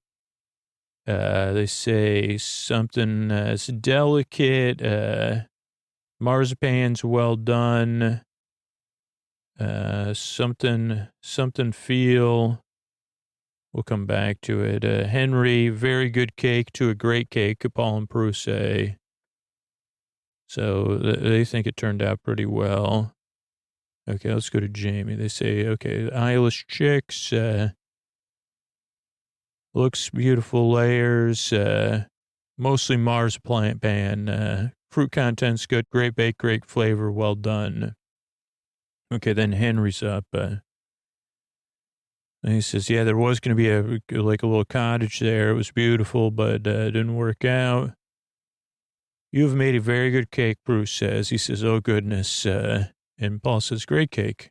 [SPEAKER 2] They say something it's delicate, marzipan's well done, something feel. We'll come back to it. Henry, very good cake to a great cake, Paul and Prue say. So they think it turned out pretty well. Okay, let's go to Jamie. They say, okay, eyeless chicks, looks beautiful layers, mostly marzipan. Fruit content's good, great bake, great flavor, well done. Okay, then Henry's up. And he says, yeah, there was going to be a little cottage there. It was beautiful, but it didn't work out. You have made a very good cake, Bruce says. He says, oh, goodness. And Paul says, great cake.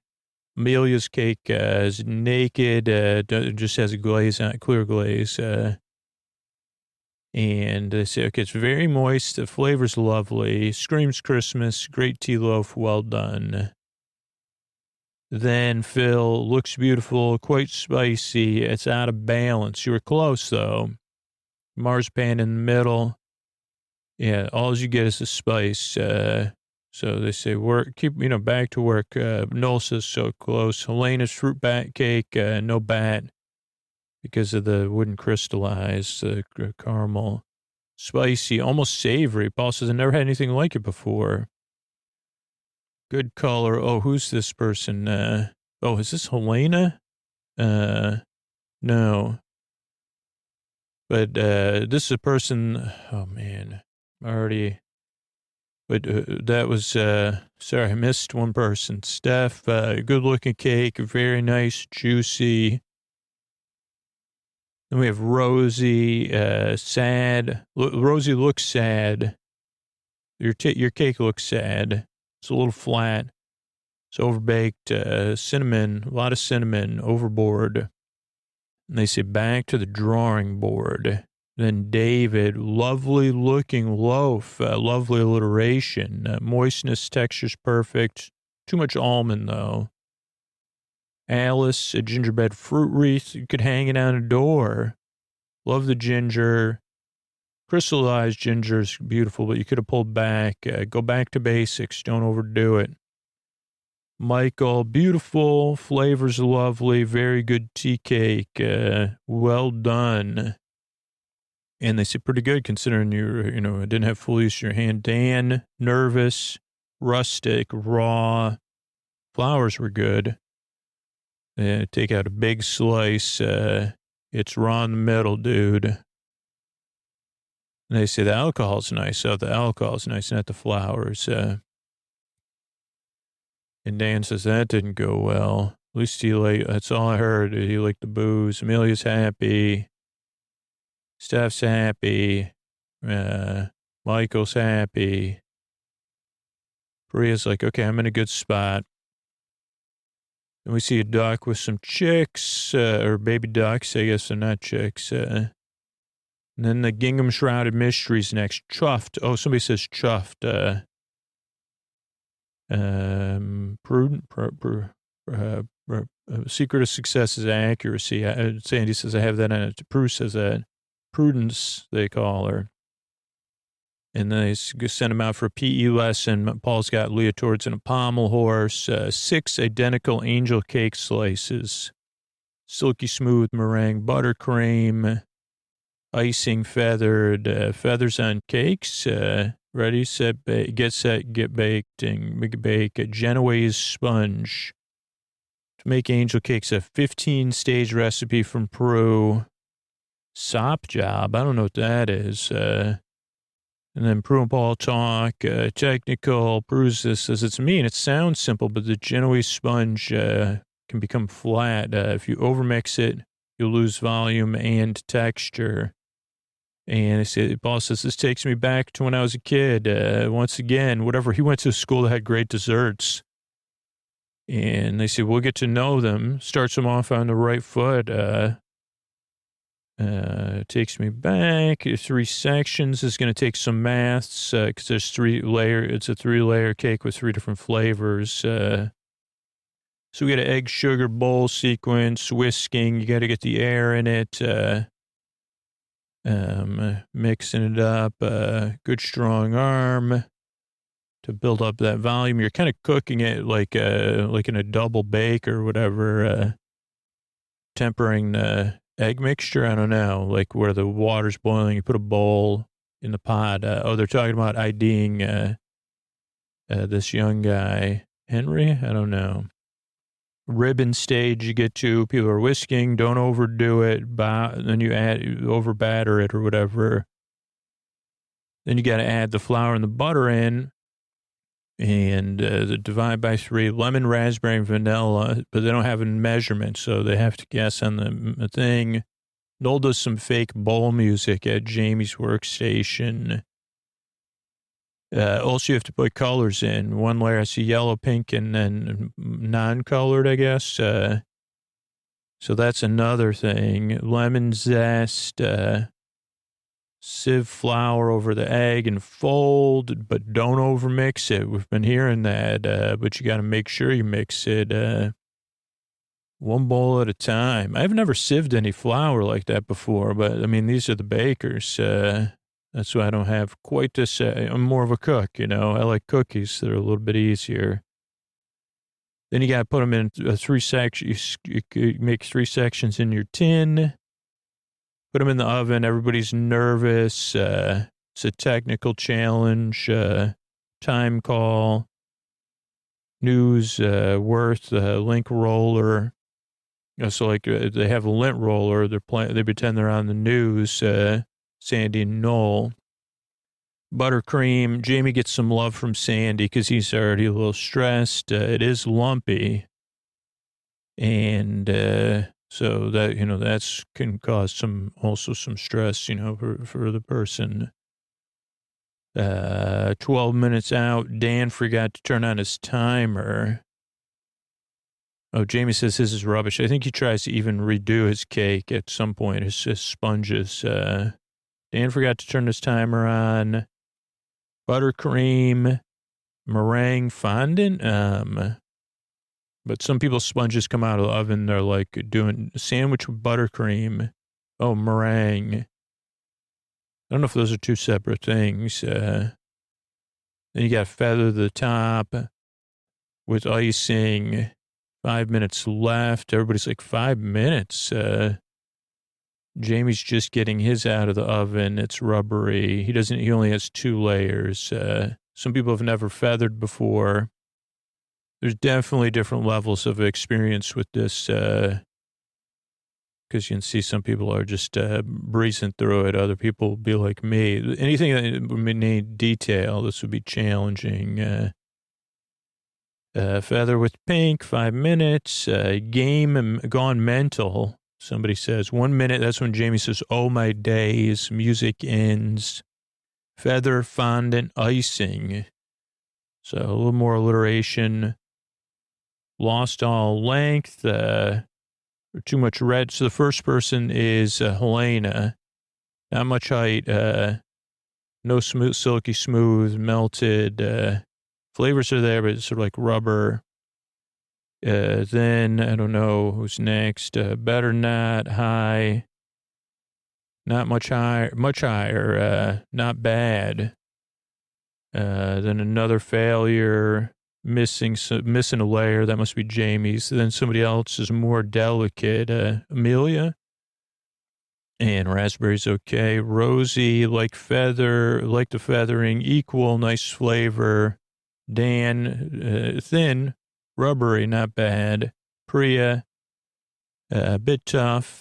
[SPEAKER 2] Amelia's cake is naked, just has a glaze on it, clear glaze. And they say, okay, it's very moist. The flavor's lovely. Screams Christmas. Great tea loaf. Well done. Then Phil looks beautiful, quite spicy. It's out of balance. You were close, though. Marzipan in the middle. Yeah, all you get is the spice. So they say, keep, back to work. Noel says so close. Helena's fruit bat cake, no bat because of the wouldn't crystallize, caramel. Spicy, almost savory. Paul says, I never had anything like it before. Good color. Oh, who's this person? Is this Helena? No. But this is a person, oh man, already, but that was, sorry, I missed one person. Steph, good looking cake, very nice, juicy. Then we have Rosie, sad. Rosie looks sad. Your cake looks sad. It's a little flat. It's overbaked. Cinnamon, a lot of cinnamon, overboard. And they say back to the drawing board. Then David, lovely looking loaf, lovely alliteration. Moistness, texture's perfect. Too much almond though. Alice, a gingerbread fruit wreath. You could hang it on a door. Love the ginger. Crystallized ginger is beautiful, but you could have pulled back. Go back to basics. Don't overdo it. Michael, beautiful. Flavors lovely. Very good tea cake. Well done. And they say pretty good considering I didn't have full use of your hand. Dan, nervous, rustic, raw. Flowers were good. Take out a big slice. It's raw in the middle, dude. And they say the alcohol's nice. Oh, the alcohol's nice, not the flowers. And Dan says that didn't go well. At least that's all I heard. He liked the booze. Amelia's happy. Steph's happy. Michael's happy. Priya's like, okay, I'm in a good spot. And we see a duck with some chicks, or baby ducks. I guess they're not chicks. And then the gingham shrouded mysteries next. Chuffed. Oh, somebody says chuffed. Secret of success is accuracy. Sandy says I have that on it. Prue says that. Prudence, they call her. And then they send him out for a PE lesson. Paul's got Leah towards a pommel horse. 6 identical angel cake slices. Silky smooth meringue buttercream. Icing feathered. Feathers on cakes. Ready, set, get set, get baked, and bake. A Genoese sponge. To make angel cakes, a 15-stage recipe from Peru. Sop job. I don't know what that is. And then Prue and Paul talk. Technical. Prue says it's mean. It sounds simple, but the Genoese sponge can become flat. If you overmix it, you'll lose volume and texture. And Paul says, this takes me back to when I was a kid. Once again, whatever. He went to a school that had great desserts. And they say, we'll get to know them. Starts them off on the right foot. Takes me back. 3 sections. Is going to take some maths because there's 3 layer. It's a 3-layer cake with 3 different flavors. So we got an egg sugar bowl sequence, whisking. You got to get the air in it. Mixing it up. Good strong arm to build up that volume. You're kind of cooking it like in a double bake or whatever. Tempering the egg mixture. I don't know, like where the water's boiling, you put a bowl in the pot. They're talking about IDing this young guy, Henry. I don't know. Ribbon stage you get to, people are whisking, don't overdo it. Then you over batter it or whatever. Then you got to add the flour and the butter in. And the divide by 3, lemon, raspberry, and vanilla, but they don't have a measurement, so they have to guess on the thing. Noel does some fake bowl music at Jamie's workstation. Also, you have to put colors in. One layer, I see yellow, pink, and then non-colored, I guess. So that's another thing. Lemon zest, sieve flour over the egg and fold, but don't overmix it. We've been hearing that, but you got to make sure you mix it one bowl at a time. I've never sieved any flour like that before, but I mean, these are the bakers. That's why I don't have quite this. I'm more of a cook, I like cookies. They're a little bit easier. Then you got to put them in 3 sections. You make 3 sections in your tin. Put them in the oven. Everybody's nervous. It's a technical challenge. Time call. News worth link roller. So like they have a lint roller. They pretend they're on the news. Sandy and Noel. Buttercream. Jamie gets some love from Sandy because he's already a little stressed. It is lumpy. And so that, that's can cause also some stress, for the person. 12 minutes out, Dan forgot to turn on his timer. Oh, Jamie says his is rubbish. I think he tries to even redo his cake at some point, his sponges. Dan forgot to turn his timer on. Buttercream, meringue fondant. But some people's sponges come out of the oven. They're like doing a sandwich with buttercream. Oh, meringue. I don't know if those are two separate things. Then you got feather the top with icing. 5 minutes left. Everybody's like, 5 minutes. Jamie's just getting his out of the oven. It's rubbery. He only has 2 layers. Some people have never feathered before. There's definitely different levels of experience with this, because you can see some people are just breezing through it. Other people will be like me. Anything that would need detail, this would be challenging. Feather with pink, 5 minutes. Game gone mental. Somebody says 1 minute. That's when Jamie says, "Oh my days." Music ends. Feather, fondant, icing. So a little more alliteration. Lost all length. Too much red. So the first person is Helena. Not much height. No smooth, silky smooth, melted. Flavors are there, but it's sort of like rubber. Then, I don't know who's next. Better not high. Not much higher. Much higher. Not bad. Then another failure. Missing a layer. That must be Jamie's. Then somebody else is more delicate. Amelia. And raspberry's okay. Rosy, like the feathering. Equal, nice flavor. Dan, thin, rubbery, not bad. Priya, a bit tough.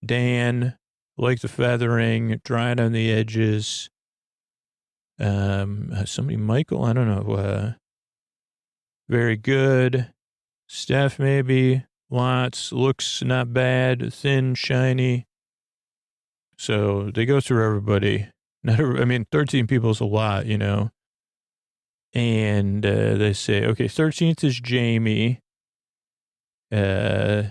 [SPEAKER 2] Dan, like the feathering, dried on the edges. Michael, I don't know. Very good. Steph, maybe. Lots. Looks not bad. Thin, shiny. So they go through everybody. 13 people is a lot, And they say, okay, 13th is Jamie. Number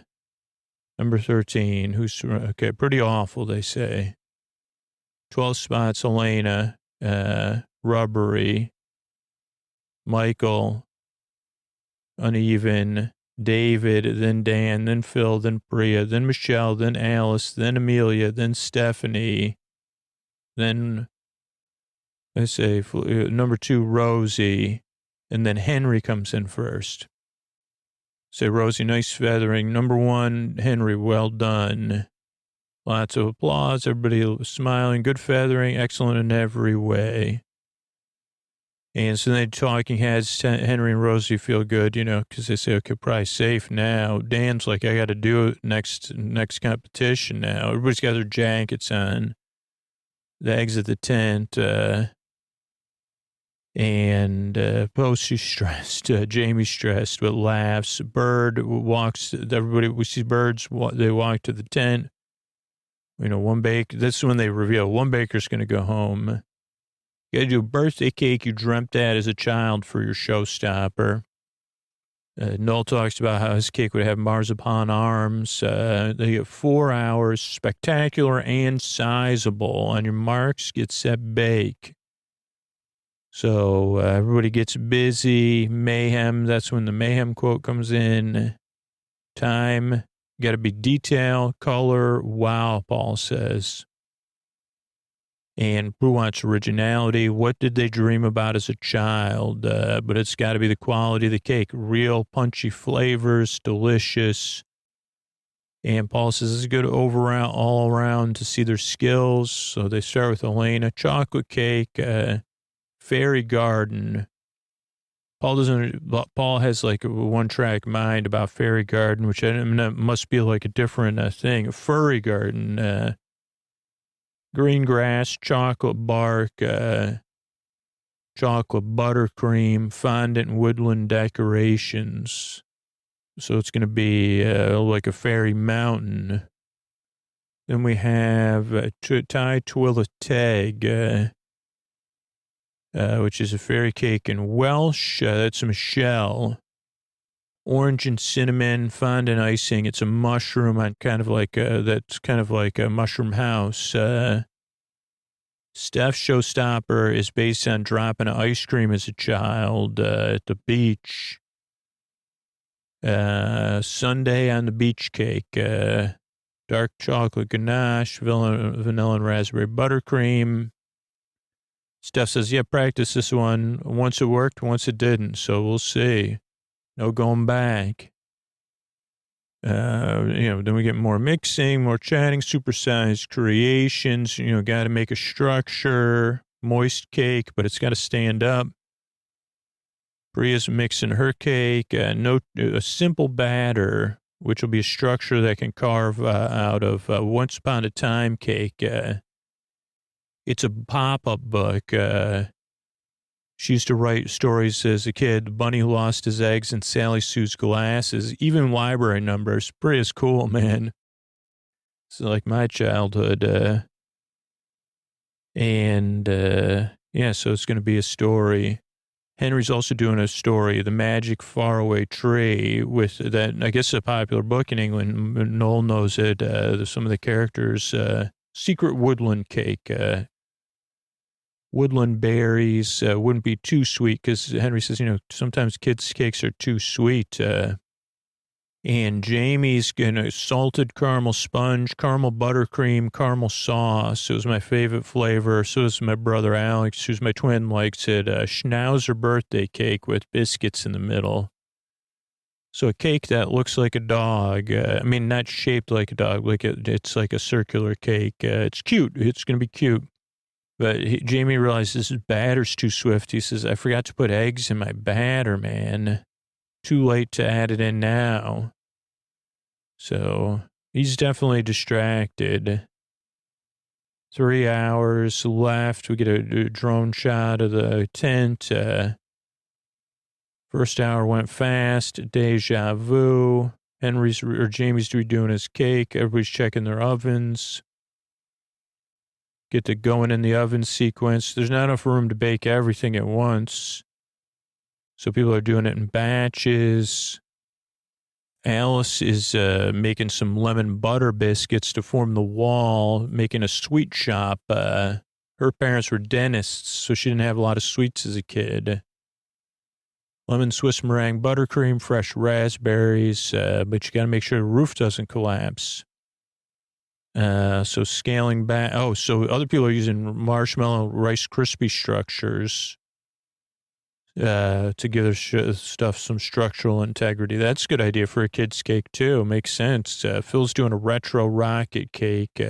[SPEAKER 2] 13, who's, okay, pretty awful, they say. 12 spots, Elena, rubbery. Michael, uneven. David, then Dan, then Phil, then Priya, then Michelle, then Alice, then Amelia, then Stephanie, then I say number 2, Rosie, and then Henry comes in first. Say, Rosie, nice feathering. Number 1, Henry, well done. Lots of applause. Everybody smiling. Good feathering. Excellent in every way. And so then talking heads, Henry and Rosie feel good, because they say, okay, probably safe now. Dan's like, I got to do it next competition now. Everybody's got their jackets on. They exit the tent. And Postie's stressed. Jamie's stressed, but laughs. Bird walks. We see birds. They walk to the tent. One baker. That's when they reveal one baker's going to go home. You got to do a birthday cake you dreamt at as a child for your showstopper. Noel talks about how his cake would have marzipan arms. They get 4 hours, spectacular and sizable. On your marks, get set, bake. So everybody gets busy. Mayhem, that's when the mayhem quote comes in. Time, got to be detail, color, wow, Paul says. And who wants originality? What did they dream about as a child? But it's got to be the quality of the cake. Real punchy flavors, delicious. And Paul says it's good all around to see their skills. So they start with Elena. Chocolate cake, fairy garden. Paul has like a one-track mind about fairy garden, which I mean, that must be like a different thing. A furry garden, green grass, chocolate bark, chocolate buttercream, fondant woodland decorations. So it's going to be like a fairy mountain. Then we have Tai Twilla Teg, which is a fairy cake in Welsh. That's Michelle. Orange and cinnamon fondant icing. It's a mushroom on kind of like that's kind of like a mushroom house. Steph's showstopper is based on dropping ice cream as a child at the beach. Sundae on the beach cake. Dark chocolate ganache, vanilla and raspberry buttercream. Steph says, yeah, practice this one. Once it worked, once it didn't. So we'll see. No going back. Then we get more mixing, more chatting, supersized creations. Got to make a structure, moist cake, but it's got to stand up. Bria's mixing her cake, a simple batter, which will be a structure that can carve out of Once Upon a Time cake. It's a pop-up book. She used to write stories as a kid. The bunny who lost his eggs and Sally Sue's glasses, even library numbers. Bria's cool, man. It's like my childhood. So it's going to be a story. Henry's also doing a story, The Magic Faraway Tree, with that, I guess, a popular book in England. Noel knows it. Some of the characters, Secret Woodland Cake, woodland berries, wouldn't be too sweet, because Henry says, sometimes kids' cakes are too sweet. And Jamie's gonna salted caramel sponge, caramel buttercream, caramel sauce. It was my favorite flavor. So is my brother Alex, who's my twin, likes it. Schnauzer birthday cake with biscuits in the middle. So a cake that looks like a dog. Not shaped like a dog. It's like a circular cake. It's cute. It's gonna be cute. But Jamie realizes his batter's too swift. He says, I forgot to put eggs in my batter, man. Too late to add it in now. So he's definitely distracted. 3 hours left. We get a drone shot of the tent. First hour went fast. Deja vu. Jamie's redoing his cake. Everybody's checking their ovens. Get to going in the oven sequence. There's not enough room to bake everything at once. So people are doing it in batches. Alice is making some lemon butter biscuits to form the wall, making a sweet shop. Her parents were dentists, so she didn't have a lot of sweets as a kid. Lemon Swiss meringue buttercream, fresh raspberries, but you got to make sure the roof doesn't collapse. So scaling back. Oh, so other people are using marshmallow Rice Krispie structures to give their stuff some structural integrity. That's a good idea for a kid's cake, too. Makes sense. Phil's doing a retro rocket cake.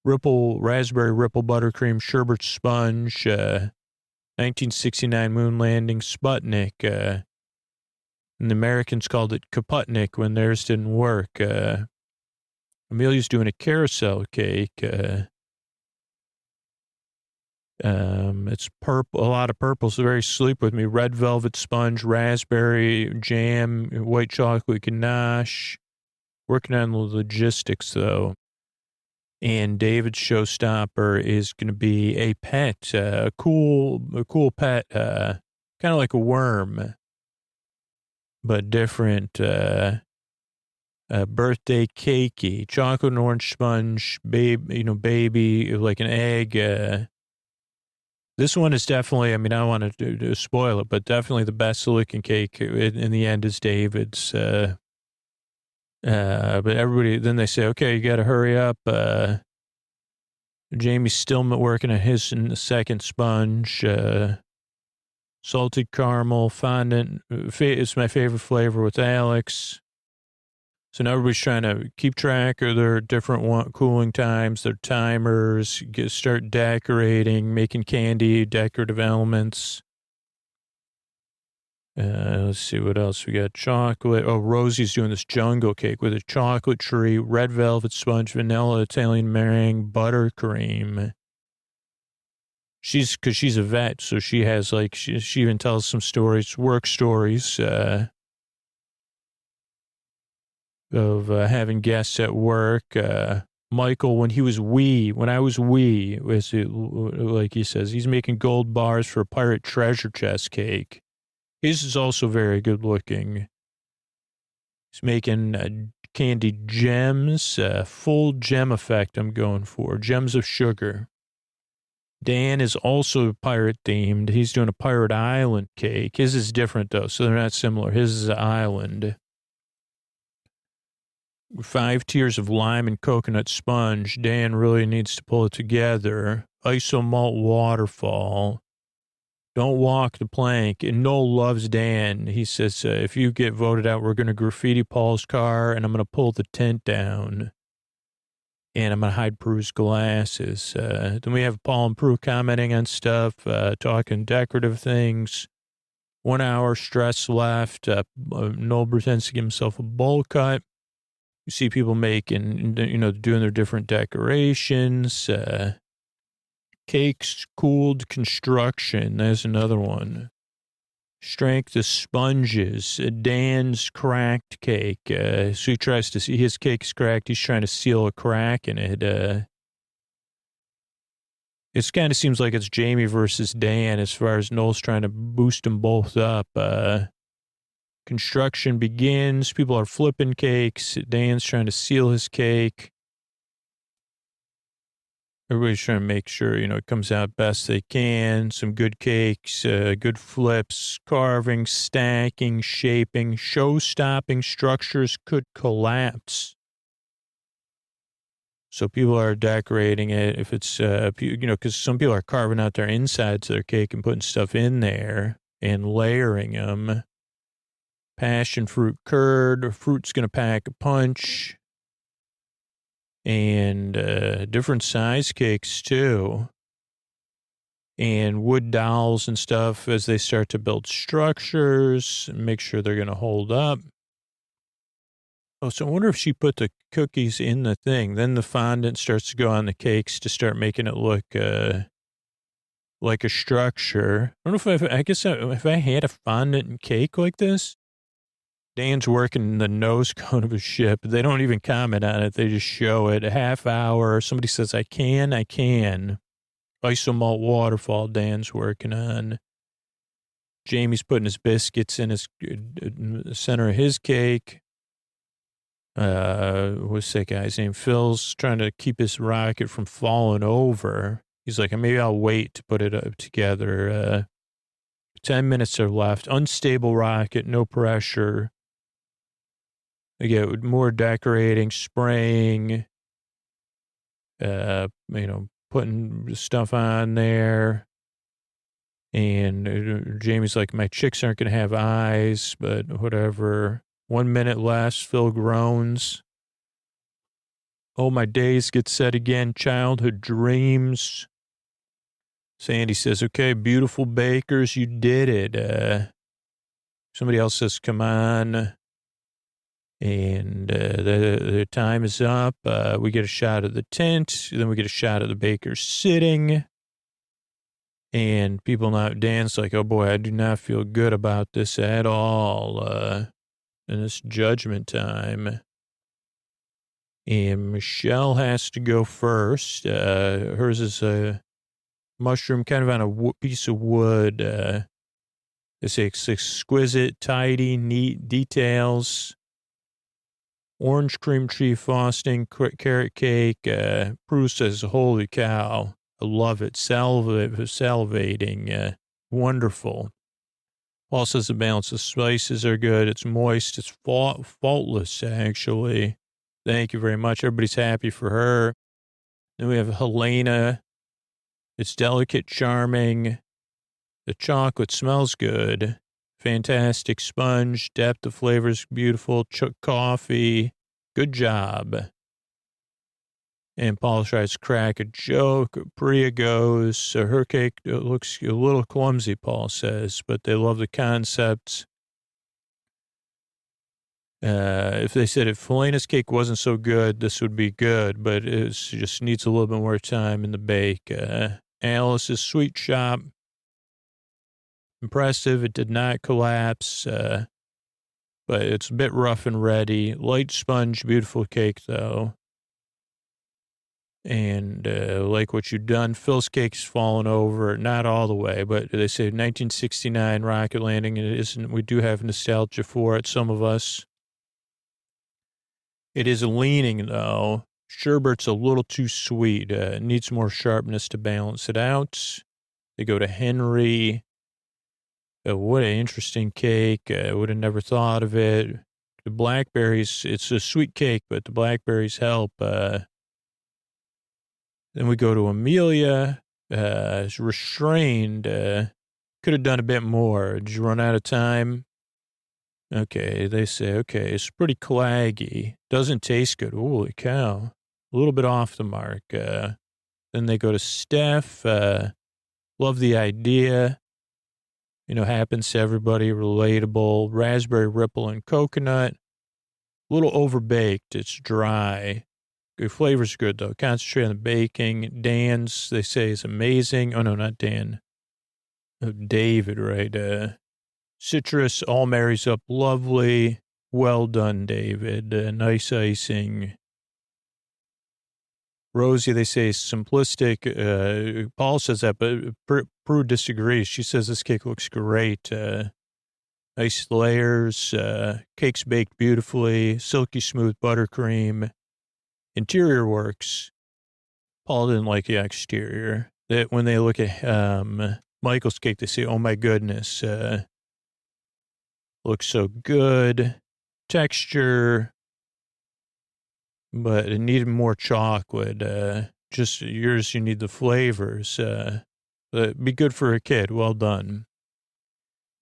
[SPEAKER 2] Raspberry ripple buttercream sherbet sponge. 1969 moon landing Sputnik. And the Americans called it Kaputnik when theirs didn't work. Amelia's doing a carousel cake. It's purple, a lot of purples. Very sleep with me. Red velvet sponge, raspberry jam, white chocolate ganache. Working on the logistics though. And David's showstopper is going to be a pet, a cool pet, kind of like a worm, but different. Birthday cakey, chocolate and orange sponge, baby, like an egg. This one is definitely, I don't want to spoil it, but definitely the best looking cake in the end is David's. But everybody, then they say, okay, you got to hurry up. Jamie's still working on his second sponge. Salted caramel, fondant. It's my favorite flavor with Alex. So now everybody's trying to keep track of their different cooling times, their timers, start decorating, making candy, decorative elements. Let's see what else we got. Chocolate. Oh, Rosie's doing this jungle cake with a chocolate tree, red velvet sponge, vanilla, Italian meringue, buttercream. Because she's a vet, so she has like, she even tells some stories, work stories, of having guests at work. Michael, when I was like he says, he's making gold bars for a pirate treasure chest cake. His is also very good looking. He's making candied gems, full gem effect I'm going for, gems of sugar. Dan is also pirate themed. He's doing a pirate island cake. His is different though, so they're not similar. His is an island. 5 tiers of lime and coconut sponge. Dan really needs to pull it together. Iso malt waterfall. Don't walk the plank. And Noel loves Dan. He says, if you get voted out, we're going to graffiti Paul's car and I'm going to pull the tent down. And I'm going to hide Prue's glasses. Then we have Paul and Prue commenting on stuff, talking decorative things. 1 hour stress left. Noel pretends to give himself a bowl cut. You see people making, doing their different decorations. Cakes, cooled construction. There's another one. Strength of sponges. Dan's cracked cake. So he tries to see his cake's cracked. He's trying to seal a crack in it. It kind of seems like it's Jamie versus Dan as far as Noel's trying to boost them both up. Construction begins. People are flipping cakes. Dan's trying to seal his cake. Everybody's trying to make sure, it comes out best they can. Some good cakes, good flips, carving, stacking, shaping, show-stopping structures could collapse. So people are decorating it. If it's, because some people are carving out their insides of their cake and putting stuff in there and layering them. Passion fruit curd, fruit's going to pack a punch. And different size cakes too, and wood dowels and stuff as they start to build structures and make sure they're going to hold up. Oh, so I wonder if she put the cookies in the thing. Then the fondant starts to go on the cakes to start making it look like a structure. I don't know if I had a fondant cake like this. Dan's working the nose cone of a ship. They don't even comment on it. They just show it. A half hour. Somebody says, I can. Iso malt waterfall Dan's working on. Jamie's putting his biscuits in the center of his cake. What's that guy's name? Phil's trying to keep his rocket from falling over. He's like, maybe I'll wait to put it up together. 10 minutes are left. Unstable rocket, no pressure. They get more decorating, spraying, putting stuff on there. And Jamie's like, my chicks aren't going to have eyes, but whatever. 1 minute less, Phil groans. Oh, my days get set again. Childhood dreams. Sandy says, okay, beautiful bakers, you did it. Somebody else says, come on. And the time is up. We get a shot of the tent. Then we get a shot of the bakers sitting. And people now, Dan's like, oh boy, I do not feel good about this at all. In this judgment time. And Michelle has to go first. Hers is a mushroom kind of on a piece of wood. It's exquisite, tidy, neat details. Orange cream cheese frosting, carrot cake. Prue says, holy cow, I love it. Salivating. Wonderful. Paul says the balance of spices are good. It's moist. It's faultless, actually. Thank you very much. Everybody's happy for her. Then we have Helena. It's delicate, charming. The chocolate smells good. Fantastic sponge. Depth of flavors, beautiful. Coffee. Good job. And Paul tries to crack a joke. Priya goes, her cake looks a little clumsy, Paul says, but they love the concept. If they said if Helena's cake wasn't so good, this would be good, but it just needs a little bit more time in the bake. Alice's sweet shop, impressive. It did not collapse, but it's a bit rough and ready. Light sponge, beautiful cake, though. And like what you've done, Phil's cake's fallen over, not all the way, but they say 1969 rocket landing, and it isn't. We do have nostalgia for it, some of us. It is leaning, though. Sherbet's a little too sweet. It needs more sharpness to balance it out. They go to Henry. What an interesting cake. I would have never thought of it. The blackberries, it's a sweet cake, but the blackberries help. Then we go to Amelia. Is restrained. Could have done a bit more. Did you run out of time? Okay, they say, okay, it's pretty claggy. Doesn't taste good. Holy cow. A little bit off the mark. Then they go to Steph. Love the idea. Happens to everybody. Relatable. Raspberry ripple and coconut. A little overbaked. It's dry. The flavor's good, though. Concentrate on the baking. Dan's, they say, is amazing. Oh, no, not Dan. Oh, David, right? Citrus all marries up lovely. Well done, David. Nice icing. Rosie, they say, is simplistic. Paul says that, but Prue disagrees. She says this cake looks great. Nice layers. Cake's baked beautifully. Silky smooth buttercream. Interior works. Paul didn't like the exterior. When they look at Michael's cake, they say, oh, my goodness. Looks so good. Texture, but it needed more chocolate. Just yours, you need the flavors. But be good for a kid. Well done.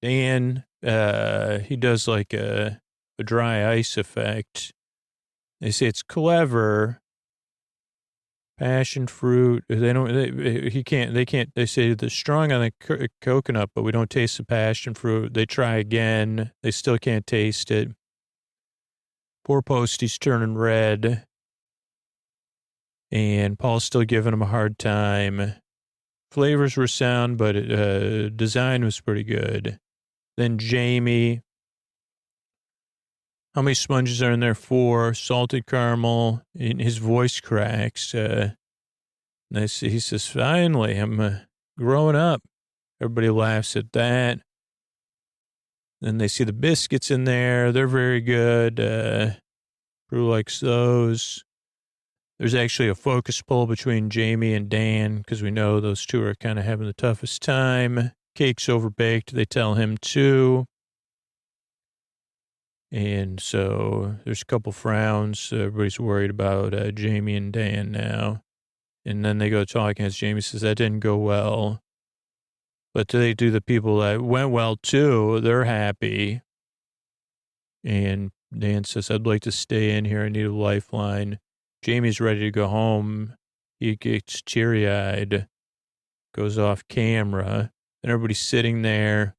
[SPEAKER 2] Dan, he does like a dry ice effect. They say it's clever. Passion fruit. They can't, they say they're strong on the coconut, but we don't taste the passion fruit. They try again. They still can't taste it. Poor Posty's turning red. And Paul's still giving him a hard time. Flavors were sound, but design was pretty good. Then Jamie. How many sponges are in there? 4. Salted caramel. And his voice cracks. He says, finally, I'm growing up. Everybody laughs at that. Then they see the biscuits in there. They're very good. Prue likes those. There's actually a focus pull between Jamie and Dan because we know those two are kind of having the toughest time. Cake's overbaked. They tell him too. And so there's a couple frowns. Everybody's worried about Jamie and Dan now. And then they go talking as Jamie says, that didn't go well. But they do the people that went well too. They're happy. And Dan says, I'd like to stay in here. I need a lifeline. Jamie's ready to go home. He gets teary-eyed, goes off camera. And everybody's sitting there.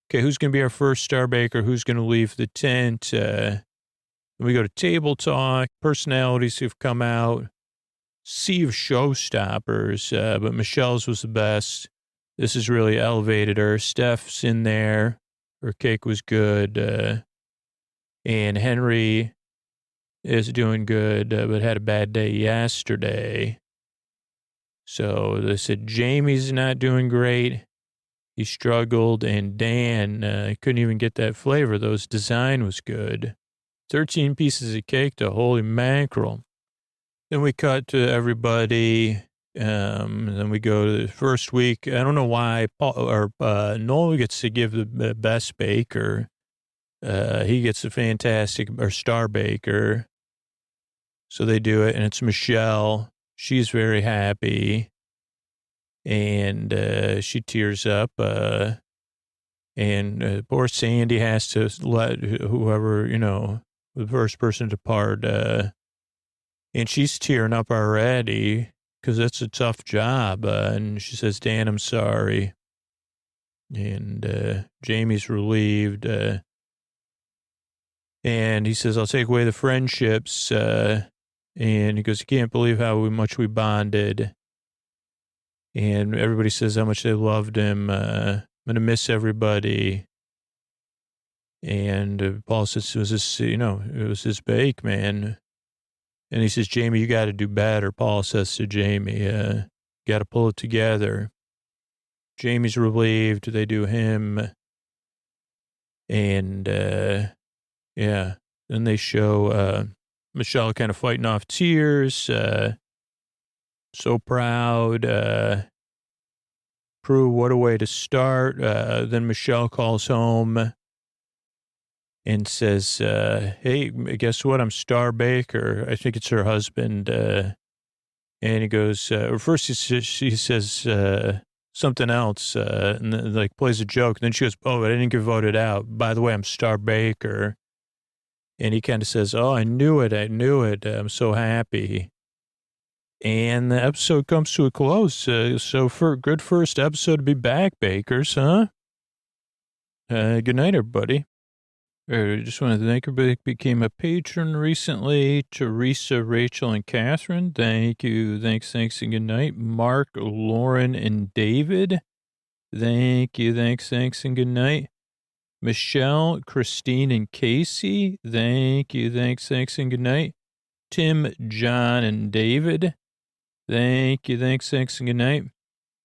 [SPEAKER 2] Okay, who's going to be our first star baker? Who's going to leave the tent? We go to table talk. Personalities who've come out. Sea of showstoppers, but Michelle's was the best. This has really elevated her. Steph's in there. Her cake was good. And Henry is doing good, but had a bad day yesterday. So they said Jamie's not doing great. He struggled, and Dan couldn't even get that flavor, though his design was good. 13 pieces of cake, though. Holy mackerel. Then we cut to everybody. Then we go to the first week. I don't know why Noel gets to give the best baker. He gets a fantastic or star baker. So they do it, and it's Michelle. She's very happy. And she tears up. And poor Sandy has to let whoever, the first person to depart. And she's tearing up already because that's a tough job. And she says, Dan, I'm sorry. And Jamie's relieved. And he says, I'll take away the friendships. And he goes, you can't believe how much we bonded. And everybody says how much they loved him. I'm going to miss everybody. And Paul says, it was his bake, man. And he says, Jamie, you got to do better. Paul says to Jamie, got to pull it together. Jamie's relieved. They do him. And, yeah. Then they show Michelle kind of fighting off tears. So proud. Prue, what a way to start. Then Michelle calls home and says, hey, guess what? I'm Star Baker. I think it's her husband. And he goes, first she says something else, and then, like, plays a joke. And then she goes, oh, I didn't get voted out. By the way, I'm Star Baker. And he kind of says, oh, I knew it. I'm so happy. And the episode comes to a close. So for a good first episode to be back, Bakers, huh? Good night, everybody. I just want to thank everybody who became a patron recently. Teresa, Rachel, and Catherine. Thank you. Thanks, and good night. Mark, Lauren, and David. Thank you. Thanks, and good night. Michelle, Christine, and Casey. Thank you. Thanks, and good night. Tim, John, and David. Thank you. Thanks, and good night.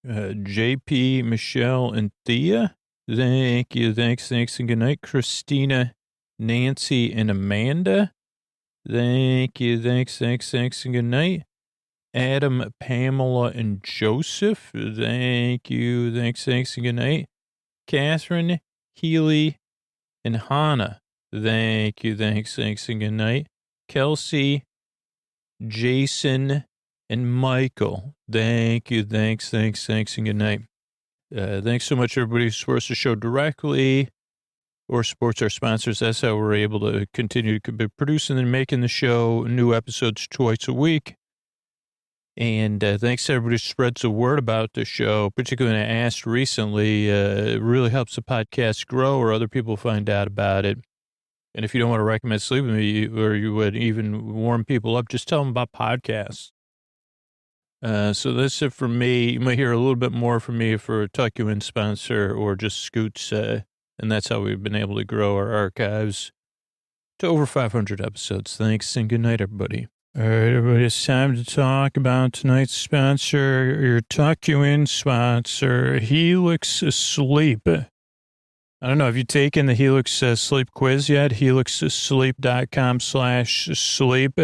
[SPEAKER 2] JP, Michelle, and Thea. Thank you. Thanks, and good night. Christina, Nancy, and Amanda. Thank you. Thanks, and good night. Adam, Pamela, and Joseph. Thank you. Thanks, and good night. Catherine, Healy, and Hannah. Thank you. Thanks, and good night. Kelsey, Jason, and Michael. Thank you. Thanks, and good night. Thanks so much, everybody who supports the show directly or supports our sponsors. That's how we're able to continue to be producing and making the show, new episodes twice a week. And thanks to everybody who spreads the word about the show, particularly when I asked recently. It really helps the podcast grow or other people find out about it. And if you don't want to recommend Sleep With Me, or you would even warm people up, just tell them about podcasts. So that's it for me. You might hear a little bit more from me for a Tuck You In sponsor or just Scoots. And that's how we've been able to grow our archives to over 500 episodes. Thanks and good night, everybody. All right, everybody, it's time to talk about tonight's sponsor, your Tuck You In sponsor, Helix Sleep. I don't know, have you taken the Helix Sleep quiz yet? HelixSleep.com/sleep.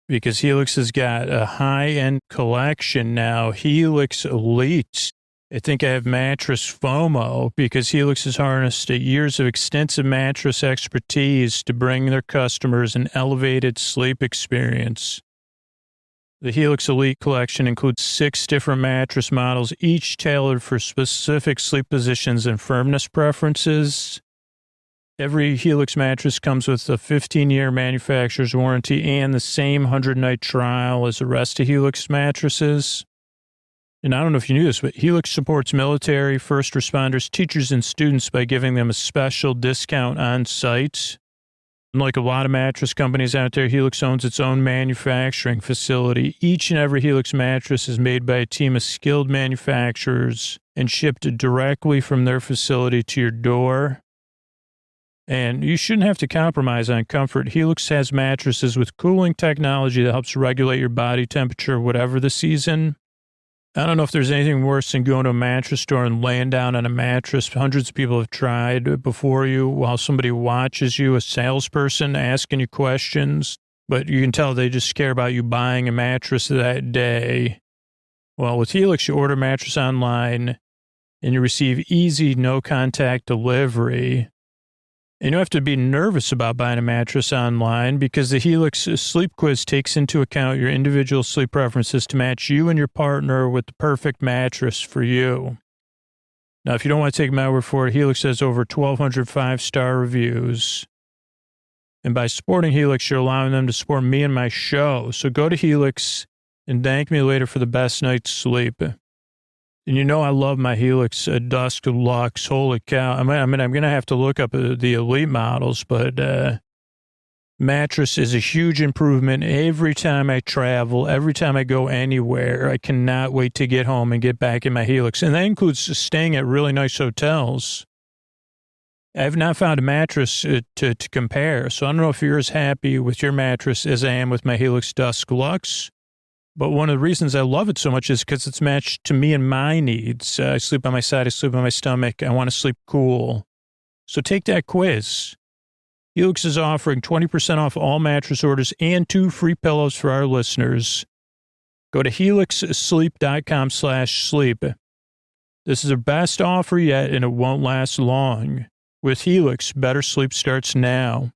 [SPEAKER 2] Because Helix has got a high-end collection now, Helix Elite. I think I have mattress FOMO because Helix has harnessed years of extensive mattress expertise to bring their customers an elevated sleep experience. The Helix Elite collection includes 6 different mattress models, each tailored for specific sleep positions and firmness preferences. Every Helix mattress comes with a 15-year manufacturer's warranty and the same 100-night trial as the rest of Helix mattresses. And I don't know if you knew this, but Helix supports military, first responders, teachers, and students by giving them a special discount on site. Unlike a lot of mattress companies out there, Helix owns its own manufacturing facility. Each and every Helix mattress is made by a team of skilled manufacturers and shipped directly from their facility to your door. And you shouldn't have to compromise on comfort. Helix has mattresses with cooling technology that helps regulate your body temperature, whatever the season. I don't know if there's anything worse than going to a mattress store and laying down on a mattress. Hundreds of people have tried before you while somebody watches you, a salesperson asking you questions, but you can tell they just care about you buying a mattress that day. Well, with Helix, you order a mattress online and you receive easy, no-contact delivery. And you don't have to be nervous about buying a mattress online because the Helix Sleep Quiz takes into account your individual sleep preferences to match you and your partner with the perfect mattress for you. Now, if you don't want to take my word for it, Helix has over 1,200 5-star reviews. And by supporting Helix, you're allowing them to support me and my show. So go to Helix and thank me later for the best night's sleep. And you know I love my Helix Dusk Luxe. Holy cow. I'm going to have to look up the elite models, but mattress is a huge improvement every time I travel, every time I go anywhere. I cannot wait to get home and get back in my Helix. And that includes staying at really nice hotels. I have not found a mattress to compare, so I don't know if you're as happy with your mattress as I am with my Helix Dusk Luxe. But one of the reasons I love it so much is because it's matched to me and my needs. I sleep on my side, I sleep on my stomach, I want to sleep cool. So take that quiz. Helix is offering 20% off all mattress orders and 2 free pillows for our listeners. Go to helixsleep.com/sleep. This is the best offer yet, and it won't last long. With Helix, better sleep starts now.